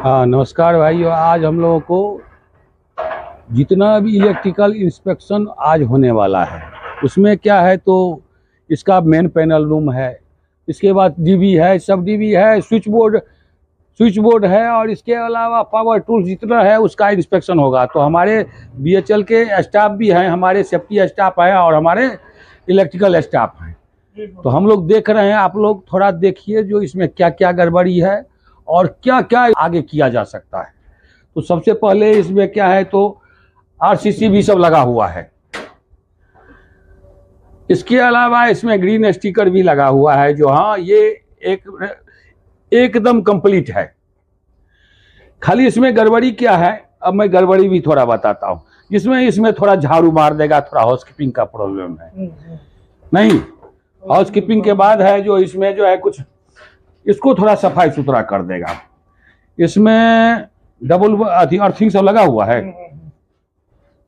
हाँ नमस्कार भाइयों। आज हम लोगों को जितना भी इलेक्ट्रिकल इंस्पेक्शन आज होने वाला है उसमें क्या है, तो इसका मेन पैनल रूम है, इसके बाद डीबी है, सब डीबी है, स्विच बोर्ड है, और इसके अलावा पावर टूल्स जितना है उसका इंस्पेक्शन होगा। तो हमारे बीएचएल के स्टाफ भी हैं, हमारे सेफ्टी स्टाफ है और हमारे इलेक्ट्रिकल स्टाफ हैं। तो हम लोग देख रहे हैं, आप लोग थोड़ा देखिए जो इसमें क्या क्या गड़बड़ी है और क्या क्या आगे किया जा सकता है। तो सबसे पहले इसमें क्या है, तो आरसीसी भी सब लगा हुआ है। इसके अलावा इसमें ग्रीन स्टिकर भी लगा हुआ है, जो हाँ ये एकदम कंप्लीट है। खाली इसमें गड़बड़ी क्या है, अब मैं गड़बड़ी भी थोड़ा बताता हूँ। इसमें थोड़ा झाड़ू मार देगा, थोड़ा हाउसकीपिंग का प्रॉब्लम है। नहीं, हाउसकीपिंग के बाद है जो इसमें जो है कुछ इसको थोड़ा सफाई सुथरा कर देगा। इसमें डबल अर्थिंग सब लगा हुआ है।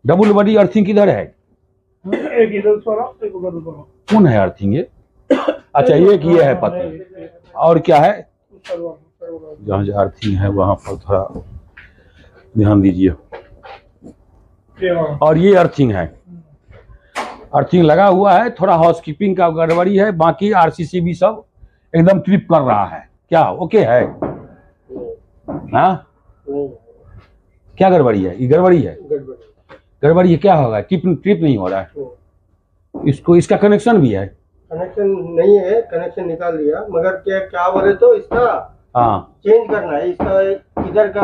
डबल बॉडी अर्थिंग किधर है? एक इधर वाला, एक उधर वाला। कौन है अर्थिंग ये? अच्छा एक ये है पता। और क्या है? जहाँ जहाँ अर्थिंग है वहां पर थोड़ा ध्यान दीजिए। और ये अर्थिंग है, अर्थिंग लगा हुआ है। थोड़ा हाउसकीपिंग का गड़बड़ी है, बाकी आरसीसी भी सब एकदम ट्रिप कर रहा है। क्या ओके है? हाँ क्या गड़बड़ी है? ये गड़बड़ी है, गड़बड़ी है। क्या होगा? ट्रिप नहीं हो रहा है। इसको इसका कनेक्शन भी है? कनेक्शन नहीं है, कनेक्शन निकाल दिया, मगर क्या बोले तो इसका चेंज करना है। इसका इधर का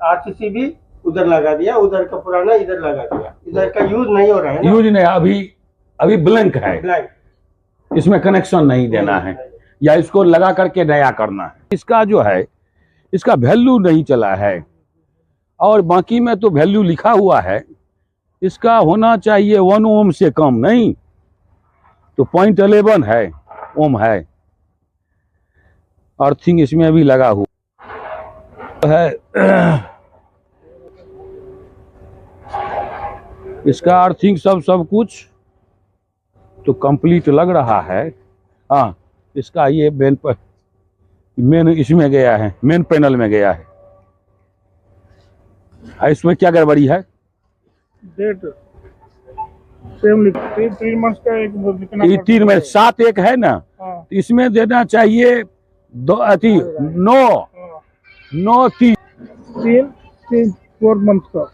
आरसीसी भी उधर लगा दिया, उधर का पुराना इधर लगा दिया। इधर का यूज नहीं हो रहा है ना? यूज नहीं, अभी ब्लैंक है, ब्लैंक। इसमें कनेक्शन नहीं देना है या इसको लगा करके नया करना है। इसका जो है इसका वैल्यू नहीं चला है, और बाकी में तो वैल्यू लिखा हुआ है। इसका होना चाहिए 1 ओम से कम, नहीं तो 0.11 है ओम है। अर्थिंग इसमें भी लगा हुआ है। इसका अर्थिंग सब कुछ तो कंप्लीट लग रहा है। हाँ इसका ये मेन इसमें गया है, मेन पैनल में गया है। इसमें क्या गड़बड़ी है? डेट सेम 3 मंथ्स का एक 3 में 7-1 है ना? हाँ। इसमें देना चाहिए 4 मंथ का।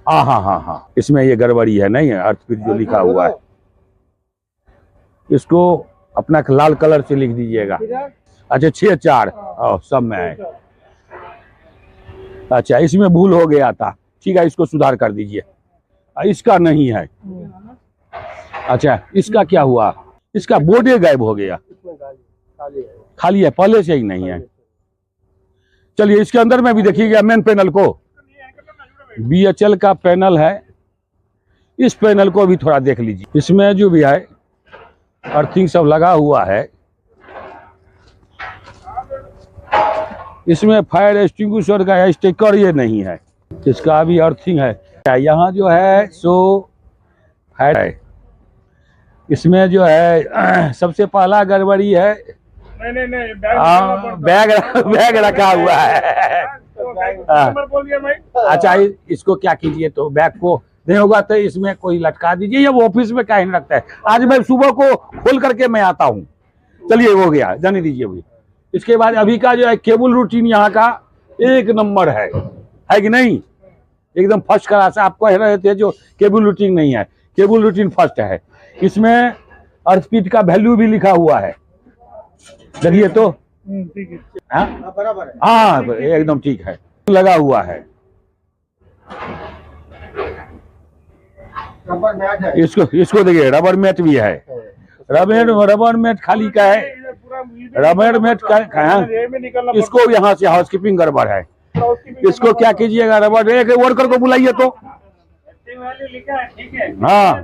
हाँ इसमें ये गड़बड़ी है, नहीं है अर्थ जो लिखा हुआ है। इसको अपना लाल कलर से लिख दीजिएगा। अच्छा 6-4 सब में है। अच्छा इसमें भूल हो गया था, ठीक है, इसको सुधार कर दीजिए। इसका नहीं है। अच्छा इसका क्या हुआ? इसका बोर्डे गायब हो गया, खाली है, पहले से ही नहीं है। चलिए इसके अंदर में भी देखिएगा मेन पैनल को। बीएचएल का पैनल है, इस पैनल को भी थोड़ा देख लीजिए। इसमें जो भी है अर्थिंग सब लगा हुआ है। इसमें फायर एक्सटिंग्विशर का स्टिकर ये नहीं है, इसका भी अर्थिंग है। यहाँ जो है सो फायर है। इसमें जो है सबसे पहला गड़बड़ी है, नहीं बैग रखा हुआ है। अच्छा इसको क्या कीजिए, तो बैग को नहीं होगा तो इसमें कोई लटका दीजिए, या वो ऑफिस में कहीं रखता है। आज मैं सुबह को खोल करके मैं आता हूँ। चलिए हो गया, जाने दीजिए अभी। इसके बाद अभी का जो है केबल रूटीन यहाँ का 1 नंबर है कि नहीं? एकदम फर्स्ट क्लास। आप कह रहे थे जो केबल रूटीन नहीं है, केबल रूटीन फर्स्ट है। इसमें अर्थपीट का वैल्यू भी लिखा हुआ है, देखिए तो। बराबर है। हाँ एकदम ठीक है, लगा हुआ है। इसको देखिए, रबर मैट भी है। रबर मैट खाली का है, रबर मैट का है। इसको यहाँ से हाउसकीपिंग गड़बड़ है, इसको क्या कीजिएगा, रबर एक वर्कर को बुलाइए तो। हाँ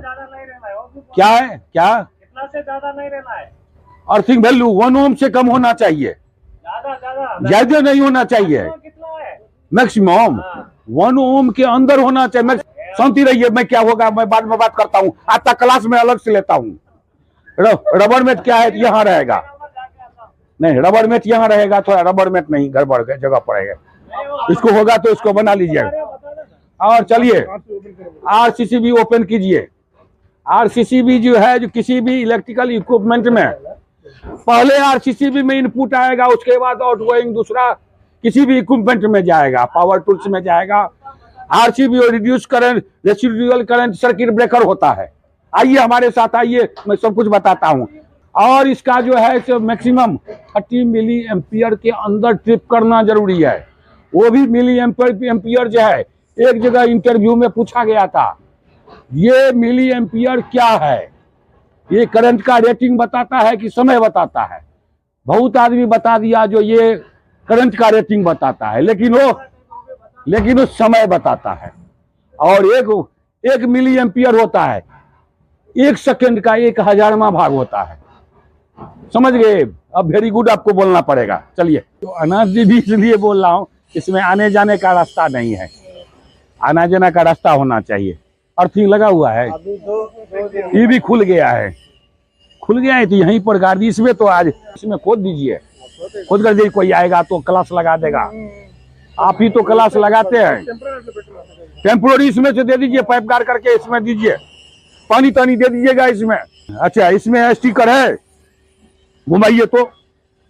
क्या है, क्या इतना से ज्यादा नहीं रहना है। अर्थिंग वैल्यू 1 ओम से कम होना चाहिए, ज्यादा नहीं होना चाहिए। मैक्सिमम 1 ओम के अंदर होना चाहिए। शांति रहिए, मैं क्या होगा मैं बाद में बात करता हूँ। आज तक क्लास में अलग से लेता हूँ। रबर मैट क्या है, यहाँ रहेगा। नहीं रबर मैट यहाँ रहेगा, थोड़ा रबर मैट नहीं, गड़बड़ जगह पड़ेगा। इसको होगा तो इसको बना लीजिएगा। और चलिए आरसीसी भी ओपन कीजिए। आरसीसी भी जो है, जो किसी भी इलेक्ट्रिकल इक्विपमेंट में पहले आरसीसी में इनपुट आएगा, उसके बाद आउटगोइंग दूसरा किसी भी इक्विपमेंट में जाएगा, पावर टूल्स में जाएगा। RCB reduce current, residual current, circuit breaker होता है। आइए हमारे साथ, आइए मैं सब कुछ बताता हूँ। और इसका जो है मैक्सिमम 30 मिली एम्पियर के अंदर ट्रिप करना जरूरी है। वो भी मिली एम्पियर जो है, एक जगह इंटरव्यू में पूछा गया था, ये मिली एम्पियर क्या है? ये करंट का रेटिंग बताता है कि समय बताता है? बहुत आदमी बता दिया जो ये करंट का रेटिंग बताता है, लेकिन वो समय बताता है। और एक मिली एम्पियर होता है, 1 सेकंड का 1000वां भाग होता है। समझ गए? अब वेरी गुड आपको बोलना पड़ेगा। चलिए, तो अनाज भी इसलिए बोल रहा हूँ, इसमें आने जाने का रास्ता नहीं है, आना जाने का रास्ता होना चाहिए। अर्थिंग लगा हुआ है, ये भी खुल गया है, खुल गया है तो यहीं पर गाड़ दी। इसमें तो आज इसमें खोद दीजिए, खोद कर दीजिए, कोई आएगा तो क्लास लगा देगा। आप ही तो क्लास लगाते हैं, टेम्पोररी इसमें से दे दीजिए, पाइप गाड़ करके इसमें दीजिए, पानी तानी दे दीजिएगा इसमें। अच्छा, इसमें स्टिकर है, घुमाइए तो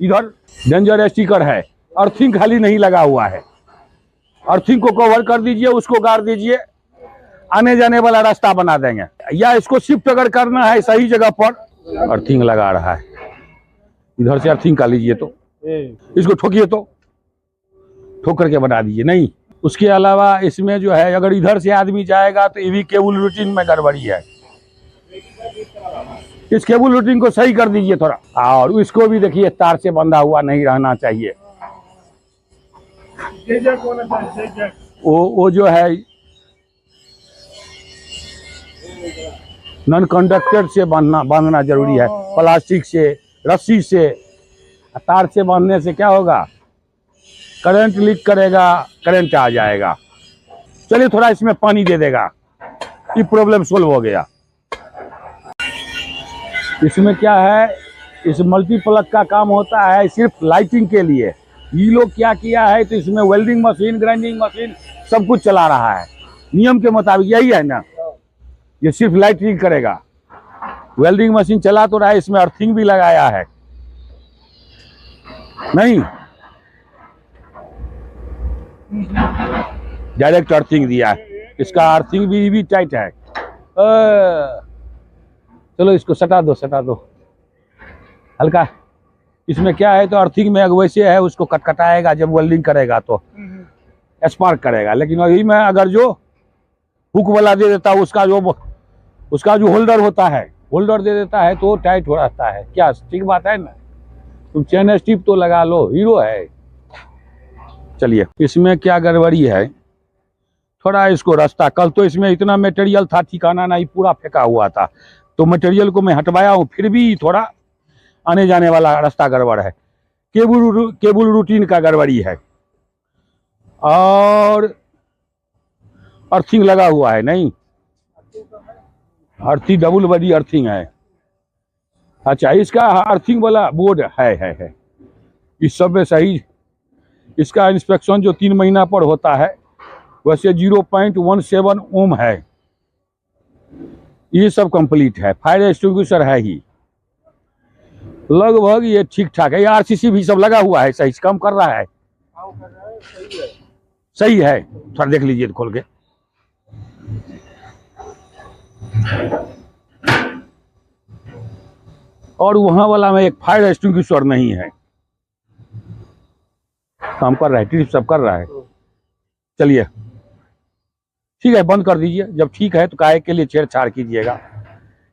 इधर डेंजर स्टिकर है। अर्थिंग खाली नहीं लगा हुआ है, अर्थिंग को कवर कर दीजिए, उसको गाड़ दीजिए, आने जाने वाला रास्ता बना देंगे। या इसको शिफ्ट अगर करना है सही जगह पर, अर्थिंग लगा रहा है, इधर से अर्थिंग का लीजिए, तो इसको ठोकिए, तो ठोक करके बना दीजिए। नहीं, उसके अलावा इसमें जो है, अगर इधर से आदमी जाएगा तो ईवी केबल रूटिंग में गड़बड़ी है, इस केबल रूटिंग को सही कर दीजिए थोड़ा। और इसको भी देखिए, तार से बंधा हुआ नहीं रहना चाहिए। वो जो है नॉन कंडक्टर से बांधना जरूरी है, प्लास्टिक से, रस्सी से। तार से बांधने से क्या होगा, करंट लीक करेगा, करंट आ जाएगा। चलिए थोड़ा इसमें पानी दे देगा, ये प्रॉब्लम सोल्व हो गया। इसमें क्या है, इस मल्टीप्लग का काम होता है सिर्फ लाइटिंग के लिए। ये लोग क्या किया है, तो इसमें वेल्डिंग मशीन, ग्राइंडिंग मशीन सब कुछ चला रहा है नियम के मुताबिक, यही है ना। ये सिर्फ लाइटिंग करेगा, वेल्डिंग मशीन चला तो रहा है, इसमें अर्थिंग भी लगाया है। नहीं, डायरेक्ट अर्थिंग दिया है, इसका अर्थिंग भी टाइट है। चलो इसको सटा दो हल्का। इसमें क्या है, तो अर्थिंग में वैसे है, उसको कटकटाएगा जब वेल्डिंग करेगा तो स्पार्क करेगा। लेकिन वही में अगर जो हुक वाला दे देता है, उसका जो होल्डर होता है, होल्डर दे देता है तो टाइट हो जाता है। क्या ठीक बात है ना? तुम चेन स्टिप तो लगा लो, हीरो है। चलिए, इसमें क्या गड़बड़ी है, थोड़ा इसको रास्ता, कल तो इसमें इतना मटेरियल था, ठिकाना नहीं, पूरा फेंका हुआ था, तो मटेरियल को मैं हटवाया हूँ, फिर भी थोड़ा आने जाने वाला रास्ता गड़बड़ है। केबल रूटीन का गड़बड़ी है, और अर्थिंग लगा हुआ है। नहीं, अर्थिंग डबल बॉडी अर्थिंग है। अच्छा, इसका अर्थिंग वाला बोर्ड है इस सब में सही। इसका इंस्पेक्शन जो 3 महीना पर होता है, वैसे 0.17 ओम है, ये सब कंप्लीट है। फायर एक्सटिंग्विशर है ही, लगभग ये ठीक ठाक है। आरसीसी भी सब लगा हुआ है, सही काम कर रहा है, सही है। थोड़ा देख लीजिए खोल के। और वहां वाला में एक फायर एक्सटिंग्विशर नहीं है, काम कर रहा है, ट्रिप सब कर रहा है। चलिए ठीक है, बंद कर दीजिए। जब ठीक है तो काहे के लिए छेड़छाड़ कीजिएगा,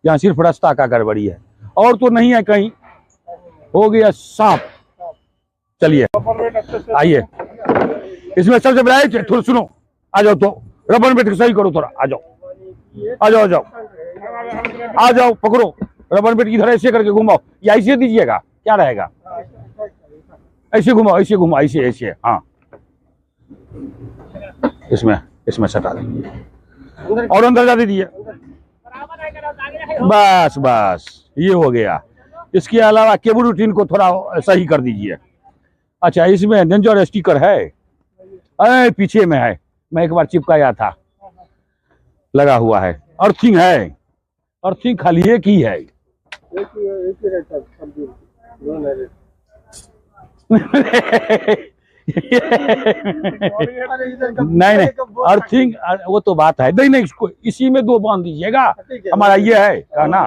यहाँ सिर्फ रास्ता का गड़बड़ी है, और तो नहीं है कहीं, हो गया साफ। चलिए आइए, इसमें सबसे बड़ा है, थोड़ा सुनो, आ जाओ, तो रबर बेट सही करो थोड़ा, आ जाओ, पकड़ो रबर बेट, इधर ऐसे करके घुमाओ, या ऐसे दीजिएगा, क्या रहेगा, ऐसे घुमाओ, ऐसे। हाँ, इसमें सटा दीजिए और अंदर जा दीजिए, बस ये हो गया। इसके अलावा केबल रूटीन को थोड़ा सही कर दीजिए। अच्छा, इसमें डेंजर स्टिकर है, अरे पीछे में है, मैं एक बार चिपकाया था, लगा हुआ है। अर्थिंग है, अर्थिंग खाली एक ही है। एक ही रहता है, सब दिन दो नहीं रहता। नहीं नहीं, अर्थिंग वो तो बात है, नहीं नहीं, इसको इसी में दो बांध दीजिएगा। हमारा ये है कहना,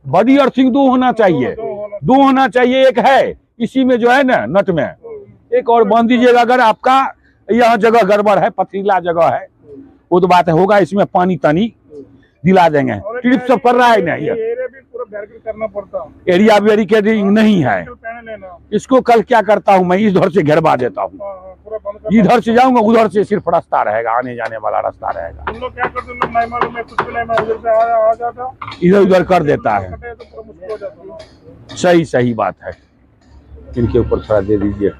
बॉडी अर्थिंग दो होना चाहिए, दो होना चाहिए। एक है इसी में जो है ना नट में, एक और बांध दीजिएगा। अगर आपका यह जगह गड़बड़ है, पथरीला जगह है, वो तो बात है, होगा इसमें पानी तानी दिला देंगे। ट्रिप सब कर रहा है ना, ये करना पड़ता, एरिया बैरिकेडिंग नहीं है। इसको कल क्या करता हूँ मैं, इधर से घेरवा देता हूँ, इधर से जाऊंगा, उधर से सिर्फ रास्ता रहेगा, आने जाने वाला रास्ता रहेगा। हम लोग क्या करते हैं, नहीं मालूम है, कुछ भी नहीं मालूम, उधर से आ जाता, इधर उधर कर देता है। तो पूरा मुश्किल हो जाता। सही सही बात है। इनके ऊपर थोड़ा दे दीजिए,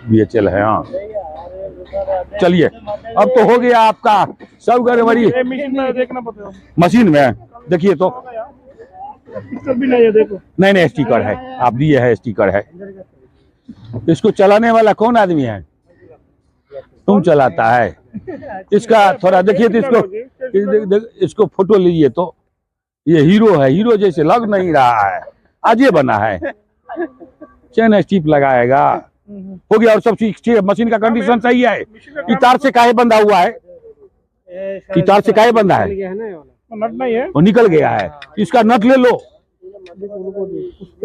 BHL है। हाँ चलिए, अब तो हो गया आपका सब गड़बड़ी। मशीन में देखना पड़ता, मशीन में देखिए तो स्टिकर भी नहीं है, देखो। नहीं नहीं, स्टिकर है, आप दिए है, स्टिकर है। इसको चलाने वाला कौन आदमी है? तुम चलाता है इसका? थोड़ा देखिए तो इसको, इसको फोटो लीजिए तो, ये हीरो है, हीरो जैसे लग नहीं रहा है, आज ये बना है। चैन स्टिप लगाएगा, हो गया। और सब चीज मशीन का कंडीशन सही है। कि तार से काहे बंधा हुआ है, कि तार से काहे बंधा है? नट नहीं है, वो निकल गया है। इसका नट ले लो,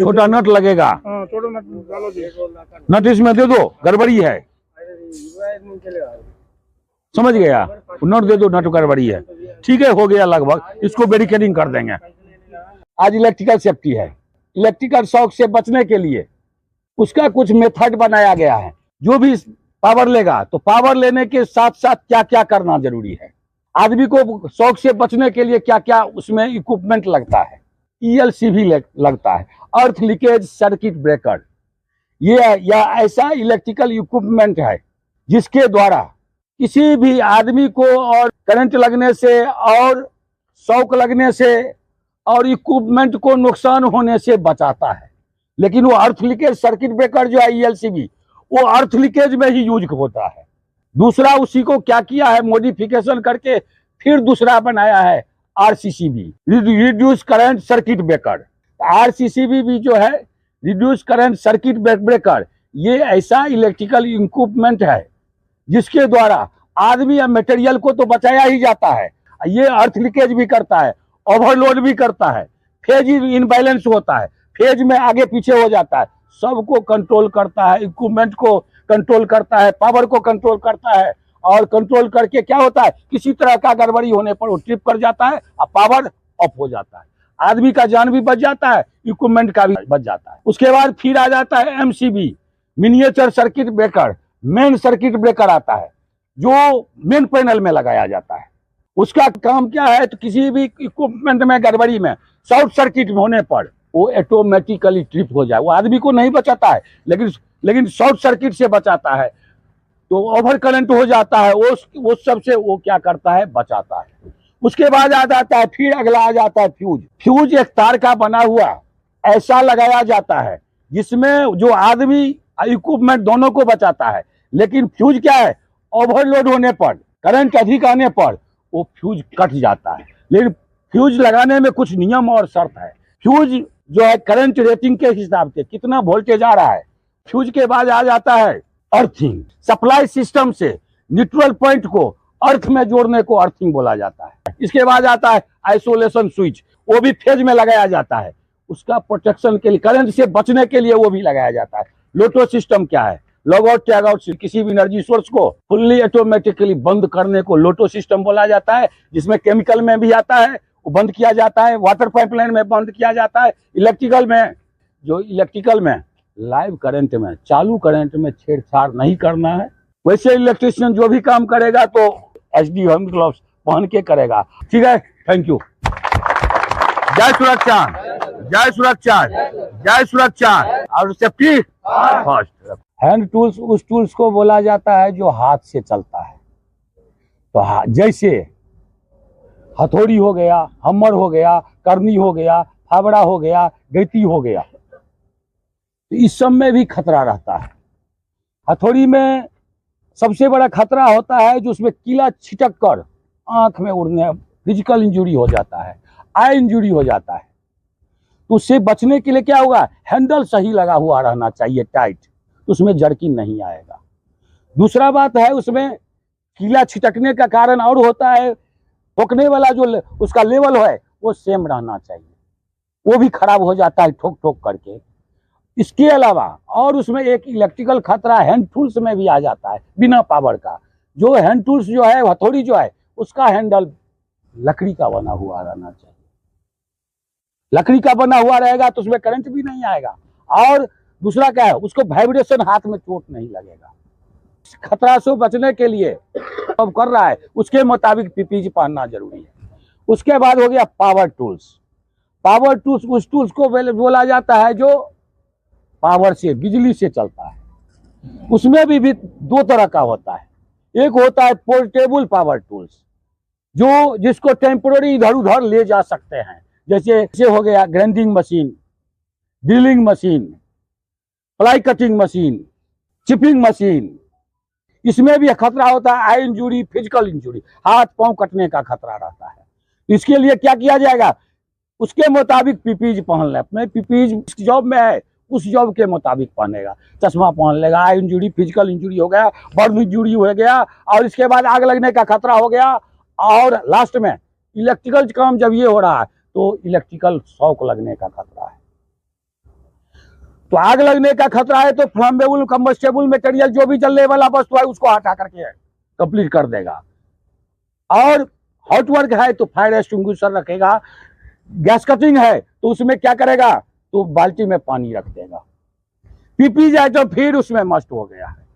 छोटा नट लगेगा, छोटा नट डालो जी। नट इसमें दे दो, गड़बड़ी है, समझ गया? नट दे दो, नट गड़बड़ी है। ठीक है, हो गया लगभग। इसको बैरिकेडिंग कर देंगे। आज इलेक्ट्रिकल सेफ्टी है, इलेक्ट्रिकल शॉक से बचने के लिए उसका कुछ मेथड बनाया गया है। जो भी पावर लेगा तो पावर लेने के साथ साथ क्या क्या करना जरूरी है, आदमी को शॉक से बचने के लिए क्या क्या उसमें इक्विपमेंट लगता है। ELC भी लगता है, अर्थ लीकेज सर्किट ब्रेकर। ये ऐसा इलेक्ट्रिकल इक्विपमेंट है जिसके द्वारा किसी भी आदमी को और करंट लगने से और शॉक लगने से और इक्विपमेंट को नुकसान होने से बचाता है। लेकिन वो अर्थ लीकेज सर्किट ब्रेकर जो है ELCB, वो अर्थ लीकेज में ही यूज होता है। दूसरा उसी को क्या किया है, मॉडिफिकेशन करके फिर दूसरा बनाया है RCCB, reduce current circuit breaker. RCCB भी जो है रिड्यूस करंट सर्किट ब्रेकर, ये ऐसा इलेक्ट्रिकल इक्विपमेंट है जिसके द्वारा आदमी या मटेरियल को तो बचाया ही जाता है, ये अर्थ लीकेज भी करता है, ओवरलोड भी करता है, फेज इनबैलेंस होता है, फेज में आगे पीछे हो जाता है, सबको कंट्रोल करता है, इक्विपमेंट को कंट्रोल करता है, पावर को कंट्रोल करता है। और कंट्रोल करके क्या होता है, किसी तरह का गड़बड़ी होने पर वो ट्रिप कर जाता है और पावर ऑफ हो जाता है। आदमी का जान भी बच जाता है, इक्विपमेंट का भी बच जाता है। उसके बाद फिर आ जाता है MCB, miniature circuit breaker. Main circuit breaker आता है जो मेन पैनल में लगाया जाता है। उसका काम क्या है, तो किसी भी इक्विपमेंट में गड़बड़ी में शॉर्ट सर्किट होने पर वो ऑटोमेटिकली ट्रिप हो जाए। वो आदमी को नहीं बचाता है, लेकिन शॉर्ट सर्किट से बचाता है। तो ओवर करंट हो जाता है, वो सबसे वो क्या करता है, बचाता है। उसके बाद आ जाता है, फिर अगला आ जाता है फ्यूज। फ्यूज एक तार का बना हुआ ऐसा लगाया जाता है जिसमें जो आदमी इक्विपमेंट दोनों को बचाता है। लेकिन फ्यूज क्या है, ओवरलोड होने पर, करंट अधिक आने पर वो फ्यूज कट जाता है। लेकिन फ्यूज लगाने में कुछ नियम और शर्त है। फ्यूज जो है करंट रेटिंग के हिसाब से कितना वोल्टेज आ रहा है। फ्यूज के बाद आ जाता है अर्थिंग। सप्लाई सिस्टम से न्यूट्रल पॉइंट को अर्थ में जोड़ने को अर्थिंग बोला जाता है। इसके बाद आता है आइसोलेशन स्विच, वो भी फेज में लगाया जाता है, उसका प्रोटेक्शन के लिए, करंट से बचने के लिए वो भी लगाया जाता है। लोटो सिस्टम क्या है, लॉग आउट टैग आउट, किसी भी एनर्जी सोर्स को फुल्ली ऑटोमेटिकली बंद करने को लोटो सिस्टम बोला जाता है। जिसमें केमिकल में भी आता है, वो बंद किया जाता है, वाटर पाइपलाइन में बंद किया जाता है। इलेक्ट्रिकल में लाइव करंट में, चालू करंट में छेड़छाड़ नहीं करना है। वैसे इलेक्ट्रिशियन जो भी काम करेगा तो HD हैंड ग्लव्स पहन के करेगा। ठीक है, थैंक यू। जय सुरक्षा, जय सुरक्षा, जय सुरक्षा। और सेफ्टी फर्स्ट। हैंड टूल्स उस टूल्स को बोला जाता है जो हाथ से चलता है। तो जैसे हथौड़ी हो गया, हमर हो गया, करनी हो गया, फावड़ा हो गया, गैती हो गया, तो इस सब में भी खतरा रहता है। हथौड़ी में सबसे बड़ा खतरा होता है जो उसमें कीला छिटक कर आंख में उड़ने, फिजिकल इंजुरी हो जाता है, आई इंजुरी हो जाता है। तो उससे बचने के लिए क्या होगा, हैंडल सही लगा हुआ रहना चाहिए, टाइट, तो उसमें जर्किन नहीं आएगा। दूसरा बात है, उसमें कीला छिटकने का कारण और होता है, ठोकने वाला जो उसका लेवल है वो सेम रहना चाहिए, वो भी खराब हो जाता है ठोक ठोक करके। इसके अलावा और उसमें एक इलेक्ट्रिकल खतरा हैंड टूल्स में भी आ जाता है, बिना पावर का। जो हैंड टूल्स जो है, हथौड़ी जो है, उसका हैंडल लकड़ी का बना हुआ रहना चाहिए। लकड़ी का बना हुआ रहेगा तो उसमें करंट भी नहीं आएगा, और दूसरा क्या है, उसको वाइब्रेशन, हाथ में चोट नहीं लगेगा। खतरा से बचने के लिए अब कर रहा है उसके मुताबिक पीपीई पहनना जरूरी है। उसके बाद हो गया पावर टूल्स। पावर टूल्स उस टूल्स को बोला जाता है जो पावर से, बिजली से चलता है। उसमें भी दो तरह का होता है। एक होता है पोर्टेबल पावर टूल्स, जो जिसको टेम्पोररी इधर उधर ले जा सकते हैं, जैसे हो गया grinding machine, drilling machine, ply cutting machine, chipping machine. इसमें भी खतरा होता है आई इंजुरी, फिजिकल इंजुरी, हाथ पांव कटने का खतरा रहता है। इसके लिए क्या किया जाएगा, उसके मुताबिक पीपीई पहन ले। अपने पीपीई जिस जॉब में है उस जॉब के मुताबिक पहनेगा, चश्मा पहन लेगा। आई इंजुरी, फिजिकल इंजुरी हो गया, बर्न इंजुरी हो गया, और इसके बाद आग लगने का खतरा हो गया, और लास्ट में इलेक्ट्रिकल काम जब ये हो रहा है तो इलेक्ट्रिकल शॉक लगने का खतरा है। तो आग लगने का खतरा है तो फ्लेमेबल कंबस्टेबल मटेरियल जो भी जलने वाला वस्तु है उसको हटा करके कंप्लीट कर देगा। और हॉट वर्क है तो फायर एक्सटिंग्विशर रखेगा। गैस कटिंग है तो उसमें क्या करेगा, तो बाल्टी में पानी रख देगा। पीपी जाए तो फिर उसमें मस्ट हो गया है।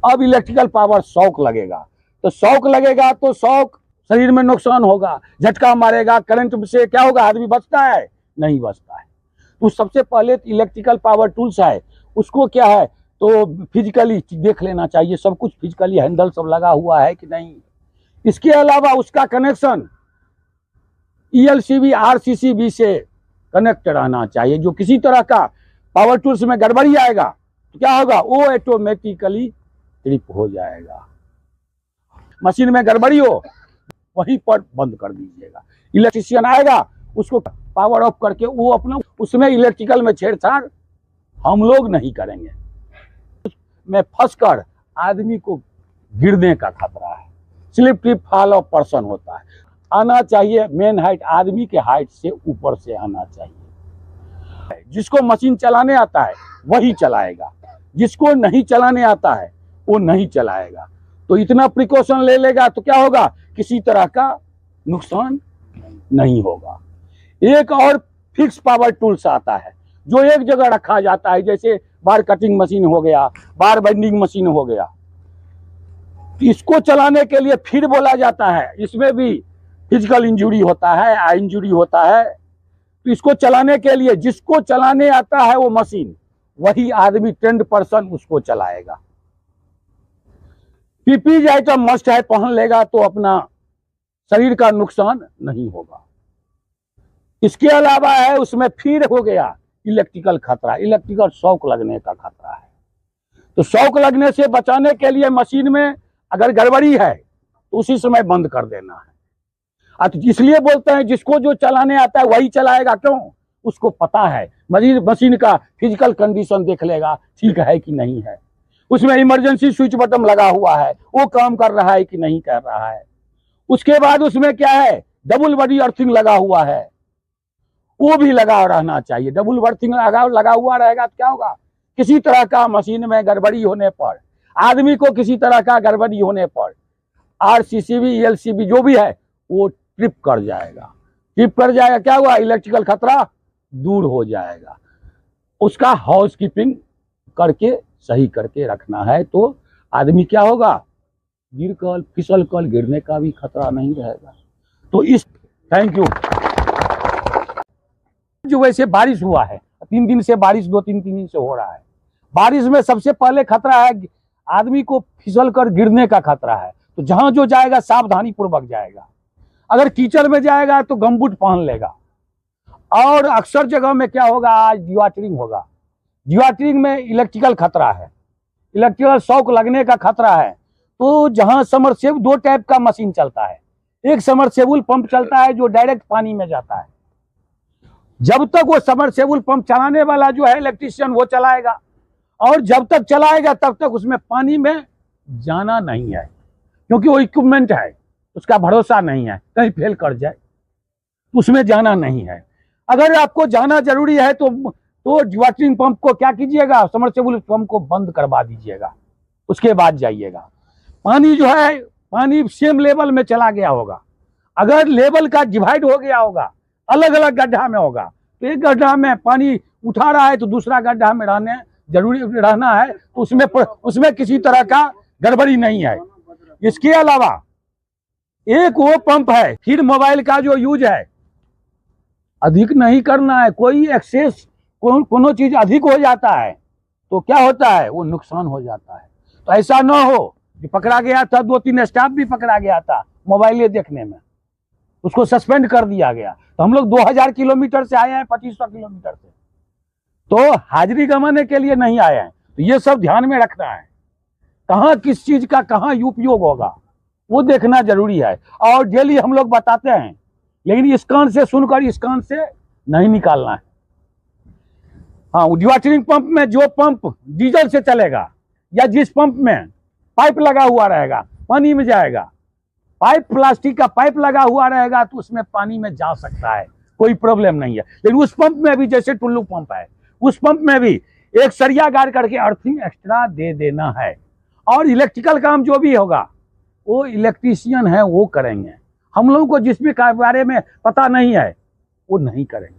अब इलेक्ट्रिकल पावर शॉक लगेगा, तो शॉक लगेगा तो शॉक शरीर में नुकसान होगा, झटका मारेगा, करंट से क्या होगा, आदमी बचता है नहीं बचता है। तो सबसे पहले इलेक्ट्रिकल पावर टूल्स है, उसको क्या है तो फिजिकली देख लेना चाहिए, सब कुछ फिजिकली हैंडल सब लगा हुआ है कि नहीं। इसके अलावा उसका कनेक्शन ELCB RCCB से कनेक्ट रहना चाहिए। जो किसी तरह का पावर टूल्स में गड़बड़ी आएगा तो क्या होगा, वो ऑटोमेटिकली ट्रिप हो जाएगा। मशीन में गड़बड़ी हो वहीं पर बंद कर दीजिएगा। इलेक्ट्रीशियन आएगा उसको पावर ऑफ करके वो अपना, उसमें इलेक्ट्रिकल में छेड़छाड़ हम लोग नहीं करेंगे। में फंसकर आदमी को गिरने का खतरा है, slip trip fall of person होता है। आना चाहिए मेन हाइट, आदमी के हाइट से ऊपर से आना चाहिए। जिसको मशीन चलाने आता है वही चलाएगा, जिसको नहीं चलाने आता है वो नहीं चलाएगा। तो इतना प्रिकॉशन ले लेगा तो क्या होगा, किसी तरह का नुकसान नहीं होगा। एक और फिक्स पावर टूल्स आता है जो एक जगह रखा जाता है, जैसे बार कटिंग मशीन हो गया, बार बेंडिंग मशीन हो गया। इसको चलाने के लिए फिर बोला जाता है, इसमें भी फिजिकल इंजुरी होता है, आई इंजुरी होता है। तो इसको चलाने के लिए जिसको चलाने आता है वो मशीन, वही आदमी ट्रेंड पर्सन उसको चलाएगा। पीपीई आइटम मस्ट है, पहन लेगा तो अपना शरीर का नुकसान नहीं होगा। इसके अलावा है उसमें फिर हो गया इलेक्ट्रिकल खतरा, इलेक्ट्रिकल शॉक लगने का खतरा है। तो शॉक लगने से बचाने के लिए मशीन में अगर गड़बड़ी है तो उसी समय बंद कर देना है। तो इसलिए बोलते हैं जिसको जो चलाने आता है वही चलाएगा। क्यों, उसको पता है मशीन का फिजिकल कंडीशन देख लेगा ठीक है कि नहीं है, उसमें इमरजेंसी स्विच बटन लगा हुआ है वो काम कर रहा है कि नहीं कर रहा है। उसके बाद उसमें क्या है, डबल बॉडी अर्थिंग लगा हुआ है, वो भी लगा रहना चाहिए। डबल बर्थिंग लगा हुआ रहेगा तो क्या होगा, किसी तरह का मशीन में गड़बड़ी होने पर, आदमी को किसी तरह का गड़बड़ी होने पर RCCB ELCB जो भी है वो ट्रिप कर जाएगा। ट्रिप कर जाएगा क्या हुआ, इलेक्ट्रिकल खतरा दूर हो जाएगा। उसका हाउस कीपिंग करके सही करके रखना है तो आदमी क्या होगा, गिर कर फिसल कर गिरने का भी खतरा नहीं रहेगा। तो इस थैंक यू। जो वैसे बारिश हुआ है 3 दिन से, बारिश 2-3 दिन से हो रहा है। बारिश में सबसे पहले खतरा है आदमी को फिसल कर गिरने का खतरा है। तो जहां जो जाएगा सावधानी पूर्वक जाएगा। अगर कीचड़ में जाएगा तो गमबूट पहन लेगा। और अक्सर जगह में क्या होगा, आज जियोटरिंग होगा, जियोटरिंग में इलेक्ट्रिकल खतरा है। इलेक्ट्रिकल शॉक लगने का खतरा है। तो जहां समरसेबल, दो टाइप का मशीन चलता है, एक समरसेबल पंप चलता है जो डायरेक्ट पानी में जाता है। जब तक वो समरसेबल पंप चलाने वाला जो है इलेक्ट्रीशियन वो चलाएगा, और जब तक चलाएगा तब तक उसमें पानी में जाना नहीं है, क्योंकि वो इक्विपमेंट है, उसका भरोसा नहीं है, कहीं फेल कर जाए, उसमें जाना नहीं है। अगर आपको जाना जरूरी है तो वाटरिंग पंप को क्या कीजिएगा, समरसेबल पंप को बंद करवा दीजिएगा, उसके बाद जाइएगा। पानी जो है, पानी सेम लेवल में चला गया होगा। अगर लेवल का डिवाइड हो गया होगा, अलग अलग गड्ढा में होगा, तो एक गड्ढा में पानी उठा रहा है तो दूसरा गड्ढा में रहना है, तो उसमें किसी तरह का गड़बड़ी नहीं है। इसके अलावा एक वो पंप है, फिर मोबाइल का जो यूज है अधिक नहीं करना है। कोई एक्सेस, कोनो चीज अधिक हो जाता है तो क्या होता है, वो नुकसान हो जाता है। तो ऐसा ना हो, जो पकड़ा गया था, 2-3 स्टाफ भी पकड़ा गया था मोबाइल देखने में, उसको सस्पेंड कर दिया गया। तो हम लोग 2000 किलोमीटर से आए हैं, 2500 किलोमीटर से, तो हाजिरी गंवाने के लिए नहीं आए हैं। तो ये सब ध्यान में रखना है, कहाँ किस चीज का कहाँ उपयोग होगा वो देखना जरूरी है। और डेली हम लोग बताते हैं, लेकिन इस कान से सुनकर इस कान से नहीं निकालना है। हाँ, वाटरिंग पंप में जो पंप डीजल से चलेगा या जिस पंप में पाइप लगा हुआ रहेगा, पानी में जाएगा, पाइप प्लास्टिक का पाइप लगा हुआ रहेगा तो उसमें पानी में जा सकता है, कोई प्रॉब्लम नहीं है। लेकिन उस पंप में भी, जैसे टुल्लू पंप है, उस पंप में भी एक सरिया गाड़ करके अर्थिंग एक्स्ट्रा दे देना है। और इलेक्ट्रिकल काम जो भी होगा वो इलेक्ट्रीशियन है वो करेंगे। हम लोगों को जिसमें बारे में पता नहीं है वो नहीं करेंगे।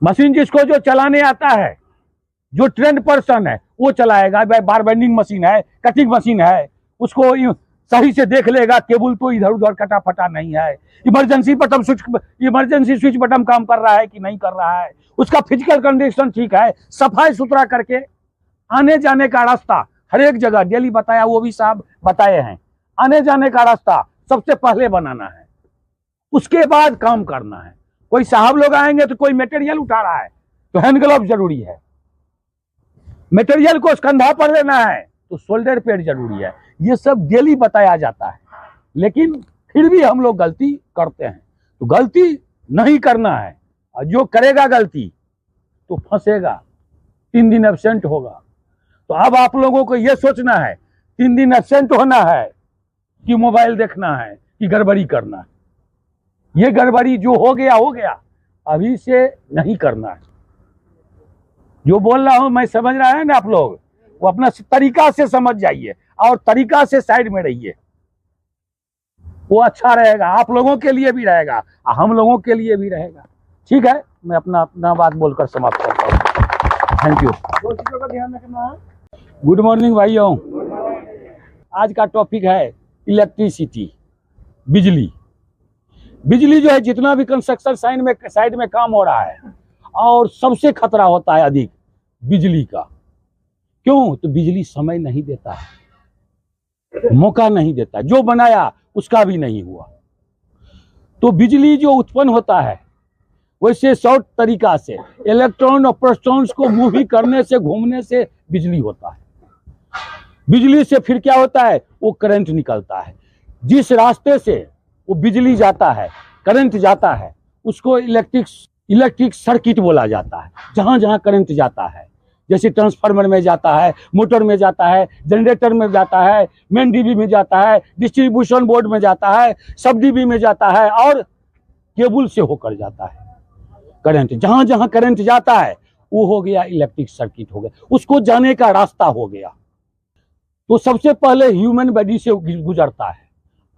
मशीन जिसको जो चलाने आता है, जो ट्रेंड पर्सन है वो चलाएगा। बार बेंडिंग मशीन है, कटिंग मशीन है, उसको सही से देख लेगा, केबल तो इधर उधर कटा फटा नहीं है, इमरजेंसी स्विच बटन काम कर रहा है कि नहीं कर रहा है, उसका फिजिकल कंडीशन ठीक है, सफाई सुथरा करके आने जाने का रास्ता हर एक जगह डेली बताया, वो भी साहब बताए हैं। आने जाने का रास्ता सबसे पहले बनाना है, उसके बाद काम करना है। कोई साहब लोग आएंगे तो कोई मटेरियल उठा रहा है तो हैंड ग्लव जरूरी है, मटेरियल को कंधा पर लेना है तो शोल्डर पैड जरूरी है। ये सब डेली बताया जाता है, लेकिन फिर भी हम लोग गलती करते हैं। तो गलती नहीं करना है, और जो करेगा गलती तो फंसेगा, 3 दिन एब्सेंट होगा। तो अब आप लोगों को ये सोचना है 3 दिन एब्सेंट होना है कि मोबाइल देखना है कि गड़बड़ी करना है। ये गड़बड़ी जो हो गया, अभी से नहीं करना है। जो बोल रहा हूं मैं समझ रहा है ना आप लोग, वो अपना तरीका से समझ जाइए और तरीका से साइड में रहिए, वो अच्छा रहेगा, आप लोगों के लिए भी रहेगा, हम लोगों के लिए भी रहेगा। ठीक है, मैं अपना बात बोलकर समाप्त करता हूँ। Thank you. 2 चीजों का ध्यान रखना है। गुड मॉर्निंग भाइयों। आज का टॉपिक है इलेक्ट्रिसिटी, बिजली। बिजली जो है, जितना भी कंस्ट्रक्शन साइड में काम हो रहा है, और सबसे खतरा होता है अधिक बिजली का। क्यों? तो बिजली समय नहीं देता है, मौका नहीं देता, जो बनाया उसका भी नहीं हुआ। तो बिजली जो उत्पन्न होता है वैसे शॉर्ट तरीका से इलेक्ट्रॉन और प्रोटॉन्स को मूव करने से, घूमने से बिजली होता है। बिजली से फिर क्या होता है, वो करंट निकलता है। जिस रास्ते से वो बिजली जाता है, करंट जाता है, उसको इलेक्ट्रिक सर्किट बोला जाता है। जहां जहां करंट जाता है, जैसे ट्रांसफार्मर में जाता है, मोटर में जाता है, जनरेटर में जाता है, मेन डीबी में जाता है, डिस्ट्रीब्यूशन बोर्ड में जाता है, सब डीबी में जाता है, और केबल से होकर जाता है करंट। जहां जहां करंट जाता है वो हो गया इलेक्ट्रिक सर्किट हो गया, उसको जाने का रास्ता हो गया। तो सबसे पहले ह्यूमन बॉडी से गुजरता है।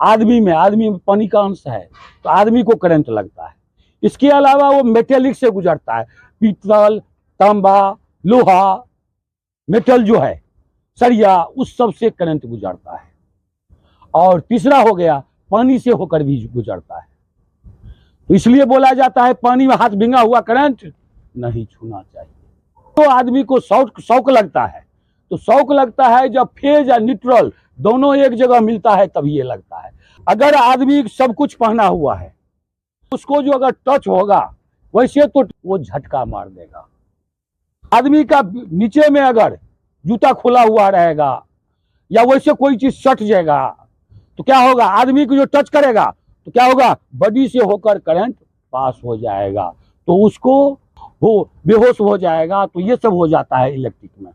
आदमी में पानी का अंश है तो आदमी को करंट लगता है। इसके अलावा वो मेटेलिक से गुजरता है, पीतल, तांबा, लोहा, मेटल जो है, सरिया, उस सब से करंट गुजरता है। और तीसरा हो गया पानी से होकर भी गुजरता है। तो इसलिए बोला जाता है पानी में हाथ भींगा हुआ करंट नहीं छूना चाहिए। तो आदमी को शौक लगता है, तो शौक लगता है जब फेज या न्यूट्रल दोनों एक जगह मिलता है तभी ये लगता है। अगर आदमी सब कुछ पहना हुआ है, उसको जो अगर टच होगा वैसे तो वो झटका मार देगा। आदमी का नीचे में अगर जूता खुला हुआ रहेगा या वैसे कोई चीज सट जाएगा तो क्या होगा, आदमी को जो टच करेगा तो क्या होगा, बॉडी से होकर करंट पास हो जाएगा तो उसको वो बेहोश हो जाएगा। तो ये सब हो जाता है इलेक्ट्रिक में।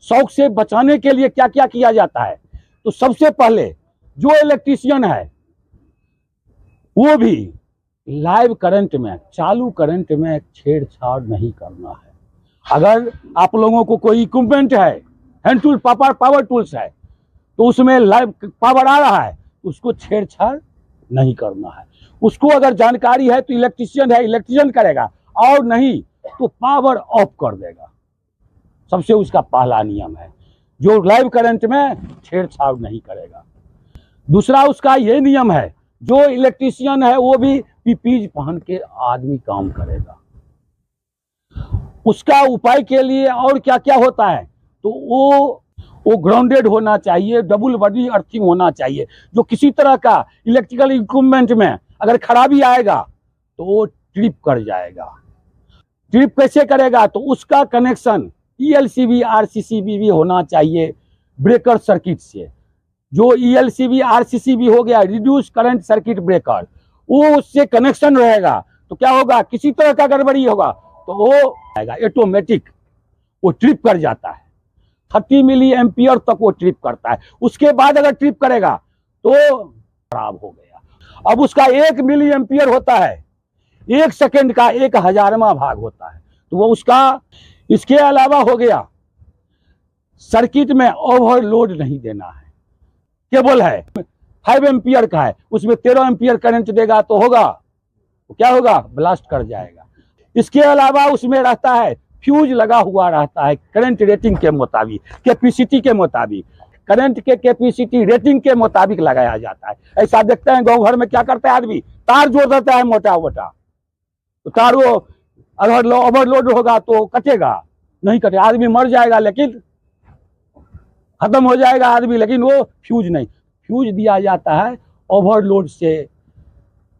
शॉक से बचाने के लिए क्या क्या किया जाता है, तो सबसे पहले जो इलेक्ट्रीशियन है वो भी लाइव करंट में, चालू करंट में छेड़छाड़ नहीं करना है। अगर आप लोगों को कोई इक्विपमेंट है, हैंड टूल, पावर टूल्स है, तो उसमें लाइव पावर आ रहा है, उसको छेड़छाड़ नहीं करना है। उसको अगर जानकारी है तो इलेक्ट्रीशियन है, इलेक्ट्रीशियन करेगा, और नहीं तो पावर ऑफ कर देगा। सबसे उसका पहला नियम है, जो लाइव करंट में छेड़छाड़ नहीं करेगा। दूसरा उसका ये नियम है, जो इलेक्ट्रीशियन है वो भी पीपीज पहन के आदमी काम करेगा। उसका उपाय के लिए और क्या क्या होता है, तो वो ग्राउंडेड होना चाहिए, डबल बॉडी अर्थिंग होना चाहिए। जो किसी तरह का इलेक्ट्रिकल इक्विपमेंट में अगर खराबी आएगा तो वो ट्रिप कर जाएगा। ट्रिप कैसे करेगा, तो उसका कनेक्शन ELCB RCCB भी होना चाहिए ब्रेकर सर्किट से। जो ELCB RCCB हो गया, रिड्यूस करंट सर्किट ब्रेकर, वो उससे कनेक्शन रहेगा तो क्या होगा, किसी तरह का गड़बड़ी होगा तो वो आएगा ऑटोमेटिक, वो ट्रिप कर जाता है। 30 मिली एम्पियर तक वो ट्रिप करता है। उसके बाद अगर ट्रिप करेगा तो खराब हो गया। अब उसका 1 मिली एम्पियर होता है, 1 सेकेंड का 1000वां भाग होता है, तो वो उसका। इसके अलावा हो गया, सर्किट में ओवरलोड नहीं देना है। केबल है 5 एम्पियर का है, उसमें 13 एम्पियर करंट देगा तो होगा, तो क्या होगा, ब्लास्ट कर जाएगा। इसके अलावा उसमें रहता है फ्यूज लगा हुआ रहता है, करंट रेटिंग के मुताबिक, कैपेसिटी के मुताबिक, करंट के कैपेसिटी रेटिंग के मुताबिक लगाया जाता है। ऐसा देखते हैं गांव भर में क्या करता है आदमी, तार जोड़ देता है मोटा मोटा, तो तार वो अगर ओवरलोड होगा तो कटेगा, नहीं कटेगा, आदमी मर जाएगा, लेकिन खत्म हो जाएगा आदमी, लेकिन वो फ्यूज नहीं। फ्यूज दिया जाता है ओवरलोड से,